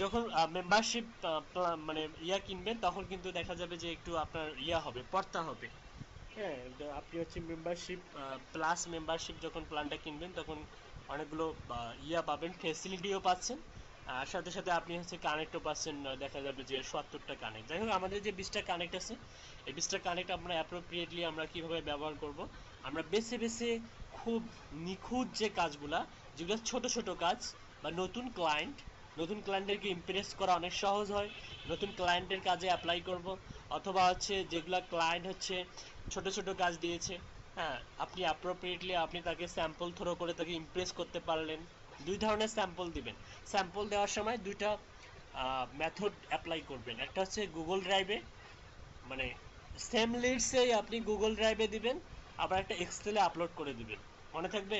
যখন মেম্বারশিপ মানে কিনবেন, তখন কিন্তু দেখা যাবে যে একটু আপনার হবে, পড়তা হবে। হ্যাঁ, আপনি হচ্ছে মেম্বারশিপ প্লাস মেম্বারশিপ যখন প্ল্যানটা কিনবেন, তখন অনেকগুলো পাবেন, ফেসিলিটিও পাচ্ছেন। আর সাথে সাথে আপনি হচ্ছে কানেক্টও পাচ্ছেন, দেখা যাবে যে 70টা কানেক্ট। যাই হোক, আমাদের যে 20টা কানেক্ট আছে, এই 20টা কানেক্ট আমরা অ্যাপ্রোপ্রিয়েটলি আমরা কিভাবে ব্যবহার করব, আমরা বেছে বেছে খুব নিখুঁত যে কাজগুলা, যেগুলো ছোট ছোট কাজ বা নতুন ক্লায়েন্টদেরকে ইমপ্রেস করা অনেক সহজ হয়, নতুন ক্লায়েন্টের কাজে অ্যাপ্লাই করব। অথবা হচ্ছে যেগুলা ক্লায়েন্ট হচ্ছে ছোট ছোট কাজ দিয়েছে, হ্যাঁ আপনি অ্যাপ্রোপ্রিয়েটলি আপনি তাকে স্যাম্পল থ্রো করে তাকে ইমপ্রেস করতে পারলেন। দুই ধরনের স্যাম্পল দিবেন। স্যাম্পল দেওয়ার সময় দুইটা মেথড অ্যাপ্লাই করবেন। একটা হচ্ছে গুগল ড্রাইভে, মানে সেম লিডসেই আপনি গুগল ড্রাইভে দিবেন, আবার একটা এক্সেলে আপলোড করে দিবেন। মনে থাকবে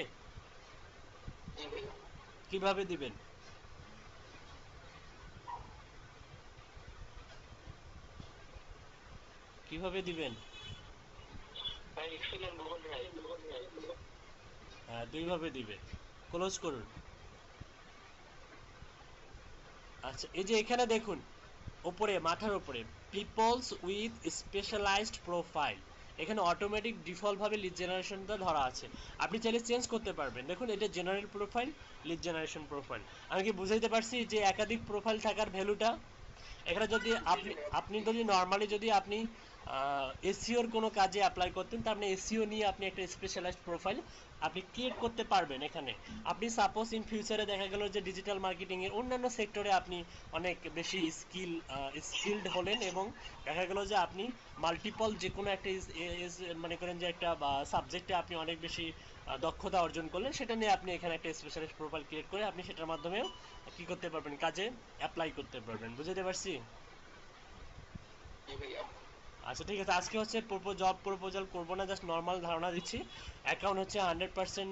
কিভাবে দিবেন? কিভাবে দিবেন? হ্যাঁ, দুইভাবে দিবেন। ক্লোজ করুন। আচ্ছা, এই যে এখানে দেখুন, উপরে মাথার উপরে পিপলস উইথ স্পেশালাইজড প্রোফাইল, এখানে অটোমেটিক ডিফল্ট ভাবে লিড জেনারেশনটা ধরা আছে। আপনি চাইলে চেঞ্জ করতে পারবেন। দেখুন, এটা general profile, lead generation profile. আমি কি বুঝাইতে পারছি যে একাধিক প্রোফাইল থাকার ভ্যালুটা? এখানে যদি আপনি যদি নর্মালি যদি আপনি এসইওর কোনো কাজে অ্যাপ্লাই করতেন, তার মানে এসইও নিয়ে আপনি একটা স্পেশালাইজড প্রোফাইল আপনি ক্রিয়েট করতে পারবেন। এখানে আপনি সাপোজ ইন ফিউচারে দেখা গেল যে ডিজিটাল মার্কেটিং এর অন্যান্য সেক্টরে আপনি অনেক বেশি স্কিলড হলেন, এবং দেখা গেল যে আপনি মাল্টিপল যে কোনো একটা মনে করেন যে একটা সাবজেক্টে আপনি অনেক বেশি দক্ষতা অর্জন করলেন, সেটা নিয়ে আপনি এখানে একটা স্পেশালিস্ট প্রোফাইল ক্রিয়েট করে আপনি সেটার মাধ্যমেও কি করতে পারবেন? কাজে অ্যাপ্লাই করতে পারবেন। বুঝতে পারছি? আচ্ছা ঠিক আছে, আজকে হচ্ছে জব প্রপোজাল করবো না, জাস্ট নর্মাল ধারণা দিচ্ছি। অ্যাকাউন্ট হচ্ছে 100%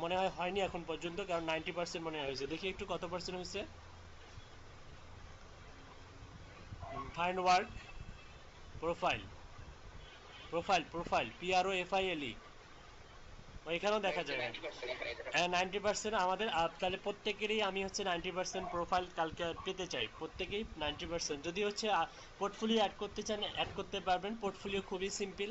মনে হয় হয়নি এখন পর্যন্ত, কারণ 90% মনে হয়েছে। দেখি একটু কত পার্সেন্ট হয়েছে। Find work profile, profile PROFILE, ওইখানেও দেখা যায়। হ্যাঁ 90% আমাদের। তাহলে প্রত্যেকেরই আমি হচ্ছে 90% প্রোফাইল কালকে পেতে চাই, প্রত্যেকেই 90%। যদি হচ্ছে পোর্টফোলিও অ্যাড করতে চান, অ্যাড করতে পারবেন। পোর্টফোলিও খুবই সিম্পল,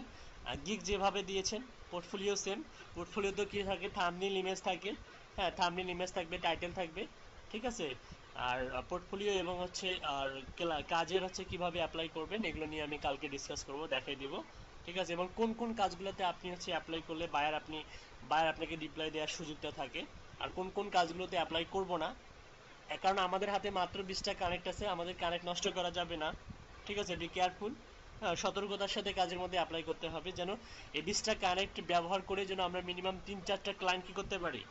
গিগ যেভাবে দিয়েছেন পোর্টফোলিও সেম। পোর্টফোলিও তো কি থাকে? থাম্বনেল ইমেজ থাকে, হ্যাঁ থাম্বনেল ইমেজ থাকবে, টাইটেল থাকবে, ঠিক আছে। আর পোর্টফোলিও এবং হচ্ছে আর কাজের হচ্ছে কিভাবে অ্যাপ্লাই করবেন, এগুলো নিয়ে আমি কালকে ডিসকাস করব, দেখাই দিব, ঠিক আছে। এবং কোন কোন কাজগুলোতে আপনি হচ্ছে অ্যাপ্লাই করলে বায়ার আপনাকে রিপ্লাই দেওয়ার সুযোগটা থাকে, আর কোন কোন কাজগুলোতে অ্যাপ্লাই করব না। কারণ আমাদের হাতে মাত্র 20টা কানেক্ট আছে, আমাদের কানেক্ট নষ্ট করা যাবে না, ঠিক আছে। বি কেয়ারফুল, হ্যাঁ সতর্কতার সাথে কাজের মধ্যে অ্যাপ্লাই করতে হবে, যেন এই 20টা কানেক্ট ব্যবহার করে যেন আমরা মিনিমাম 3-4টা ক্লায়েন্ট কি করতে পারি?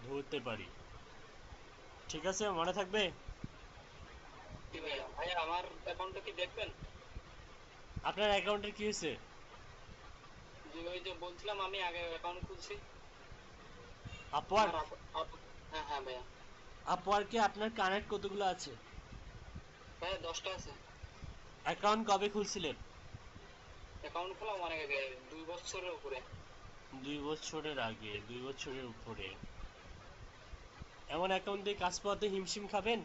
ধরতে পারি, ঠিক আছে। মনে থাকবে? ভাইয়া আমার অ্যাকাউন্টটা কি দেখবেন? আপনার অ্যাকাউন্টের কি হয়েছে? যে ওই যে বলছিলাম আমি আগে অ্যাকাউন্ট খুলছি আপওয়ার্ক, আমার হ্যাঁ হ্যাঁ ভাইয়া। আপওয়ার্কে আপনার কানেক্ট কতগুলো আছে? ভাইয়া 10টা আছে। অ্যাকাউন্ট কবে খুলছিলেন? অ্যাকাউন্ট খোলা অনেক আগে, 2 বছরের উপরে। 2 বছরের আগে, 2 বছরের উপরে? এমন অ্যাকাউন্ট দিয়ে কাজ পাওয়াতে হিমশিম খাবেন।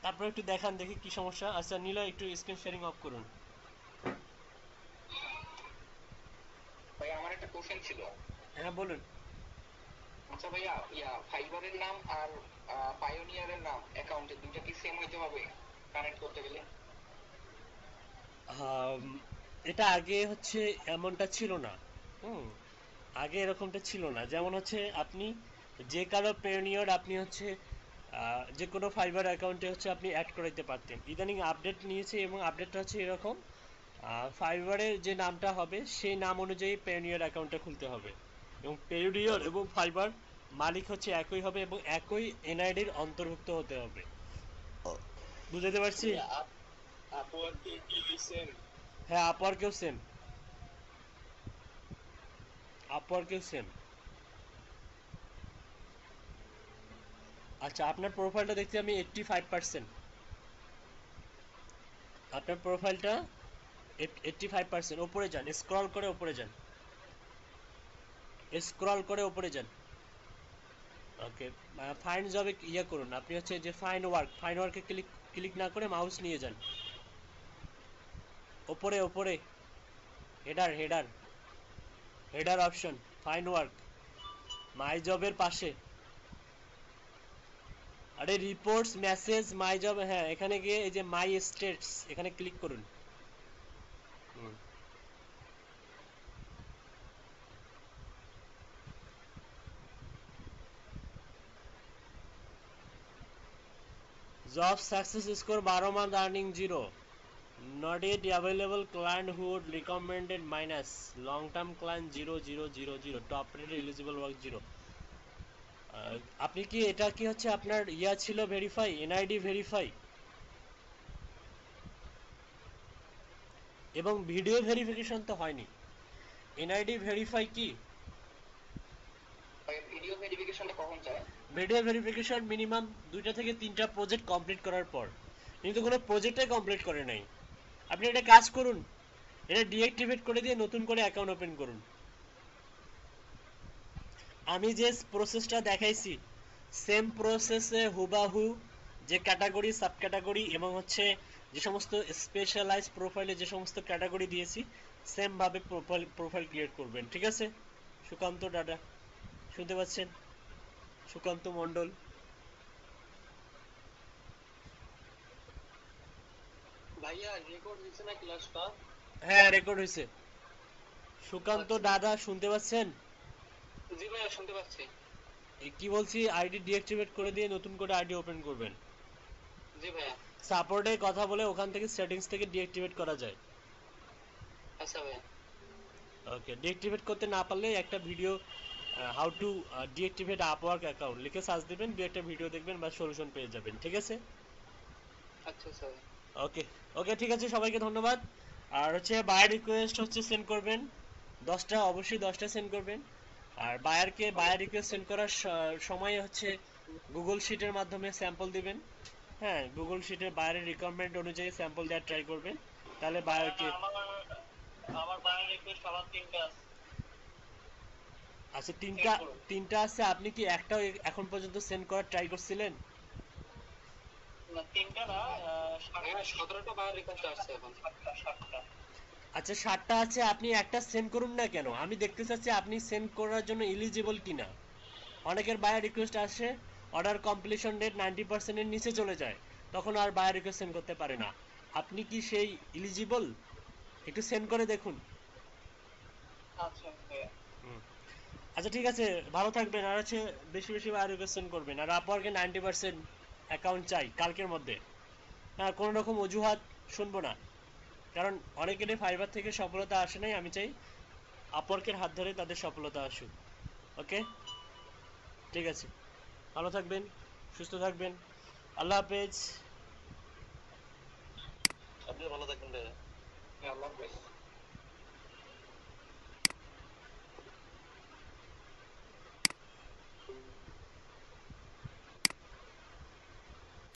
তারপর একটু দেখান দেখি কি সমস্যা। আচ্ছা নিলয়, একটু স্ক্রিন শেয়ারিং অফ করুন। ভাই আমার একটা কোশ্চেন ছিল। হ্যাঁ বলুন। আচ্ছা ভাইয়া, ফাইবারের নাম আর পায়োনিয়ারের নাম অ্যাকাউন্টে দুটো কি সেম হইতে হবে কানেক্ট করতে গেলে? আম, এটা আগে হচ্ছে এমনটা ছিল না। হুম, আগে এরকমটা ছিল না। যেমন হচ্ছে আপনি যে কারো পেনিয়র আপনি হচ্ছে যে কোনো ফাইবার অ্যাকাউন্টে হচ্ছে আপনি অ্যাড করাইতে পারতেন। ইদানিং আপডেট নিয়েছে এবং আপডেটটা হচ্ছে এরকম, ফাইবারের যে নামটা হবে সেই নাম অনুযায়ী পেওনিয়ার অ্যাকাউন্টটা খুলতে হবে এবং পেওনিয়ার এবং ফাইবার মালিক হচ্ছে একই হবে এবং একই এনআইডির অন্তর্ভুক্ত হতে হবে। বুঝতে পারছি? আপওয়ার্কে কি সেম? হ্যাঁ, আপওয়ার্কেও সেম, আপওয়ার্কেও সেম। আচ্ছা, আপনার প্রোফাইলটা দেখতে আমি 85%, আপনার প্রোফাইলটা 85%। উপরে যান, স্ক্রল করে উপরে যান, স্ক্রল করে উপরে যান। ওকে, ফাইন্ড জবে ইয়ে করুন, আপনি হচ্ছে যে ফাইন্ড ওয়ার্কে ক্লিক ক্লিক না করে মাউস নিয়ে যান উপরে উপরে, header header header option, find work, my জবের পাশে। আরে রিপোর্টস মেসেজ মাই জব, হ্যাঁ এখানে গিয়ে এই যে মাই স্টেটস এখানে ক্লিক করুন। Job success score 12 month earning 0, not yet available client who would recommended minus, long term client 0000, top rated eligible work 0। আপনি কি এটা কি হচ্ছে আপনার ইয়া ছিল ভেরিফাই, এনআইডি ভেরিফাই এবং ভিডিও ভেরিফিকেশন তো হয়নি। এনআইডি ভেরিফাই কি? ভিডিও ভেরিফিকেশনটা কখন চায়? ভিডিও ভেরিফিকেশন মিনিমাম 2টা থেকে 3টা প্রজেক্ট কমপ্লিট করার পর। কিন্তু কোনো প্রজেক্টই কমপ্লিট করে নাই। আপনি এটা কাজ করুন, এটা ডিঅ্যাক্টিভেট করে দিয়ে নতুন করে অ্যাকাউন্ট ওপেন করুন। আমি যে প্রসেসটা দেখাইছি সেম প্রসেসে হুবাহু, যে ক্যাটাগরি সাব ক্যাটাগরি এবং হচ্ছে যে সমস্ত স্পেশালাইজ প্রোফাইলে যে সমস্ত ক্যাটাগরি দিয়েছি সেম ভাবে প্রোফাইল ক্রিয়েট করবেন, ঠিক আছে? সুকান্ত দাদা শুনতে পাচ্ছেন? সুকান্ত মণ্ডল, ভাইয়া রেকর্ড হয়েছে না ক্লাসটা? হ্যাঁ রেকর্ড হয়েছে। সুকান্ত দাদা শুনতে পাচ্ছেন? জি ভাইয়া শুনতে পাচ্ছি। কি বলছি, আইডি ডিঅ্যাক্টিভেট করে দিয়ে নতুন করে আইডি ওপেন করবেন। জি ভাইয়া। সাপোর্টে কথা বলে ওখান থেকে সেটিংস থেকে ডিঅ্যাক্টিভেট করা যায়। আচ্ছা ভাইয়া। ওকে, ডিঅ্যাক্টিভেট করতে না পারলে একটা video how to deactivate Upwork account লিখে সার্চ দিবেন, দু একটা ভিডিও দেখবেন বা সলিউশন পেয়ে যাবেন, ঠিক আছে? আচ্ছা স্যার। ওকে ওকে, ঠিক আছে, সবাইকে ধন্যবাদ। আর হচ্ছে বায়ার রিকোয়েস্ট হচ্ছে সেন্ড করবেন 10টা, অবশ্যই 10টা সেন্ড করবেন। আর বায়ার রিকোয়েস্ট সেন্ড করার সময় হচ্ছে গুগল শিটের মাধ্যমে স্যাম্পল দিবেন। হ্যাঁ, গুগল শিটের বায়ারের রিকোয়ারমেন্ট অনুযায়ী স্যাম্পল দেওয়ার ট্রাই করবেন, তাহলে বায়ারকে। আমার বায়ার রিকোয়েস্ট আমার 3টা আছে। আচ্ছা, তিনটা আছে, আপনি কি একটাও এখন পর্যন্ত সেন্ড করার ট্রাই করছিলেন? না 3টা না, 17টা বায়ার রিকোয়েস্ট আসছে এখন। 7টা। আচ্ছা, 7টা আছে, আপনি একটা সেন্ড করুন না কেন? আমি দেখতে চাচ্ছি আপনি সেন্ড করার জন্য এলিজিবল কিনা। অনেকের বায়ার রিকোয়েস্ট আসে, অর্ডার কমপ্লিশন ডেট 90% এর নিচে চলে যায়, তখন আর বায়ার রিকোয়েস্ট সেন্ড করতে পারে না। আপনি কি সেই এলিজিবল? একটু সেন্ড করে দেখুন। আচ্ছা ভাইয়া। আচ্ছা ঠিক আছে, ভালো থাকবেন। আর হচ্ছে বেশি বেশি বায়ার রিকোয়েস্ট সেন্ড করবেন। আর আপওয়ার্কে 90% অ্যাকাউন্ট চাই কালকের মধ্যে। হ্যাঁ, কোনো রকম অজুহাত শুনবো না, কারণ অনেকেরই ফাইবার থেকে সফলতা আসে নাই। আমি চাই আপওয়ার্কের হাত ধরে তাদের সফলতা আসুক। ওকে, ঠিক আছে, ভালো থাকবেন, সুস্থ থাকবেন, আল্লাহ হাফেজ। আপনি ভালো থাকবেন ভাইয়া। আল্লাহ হাফেজ।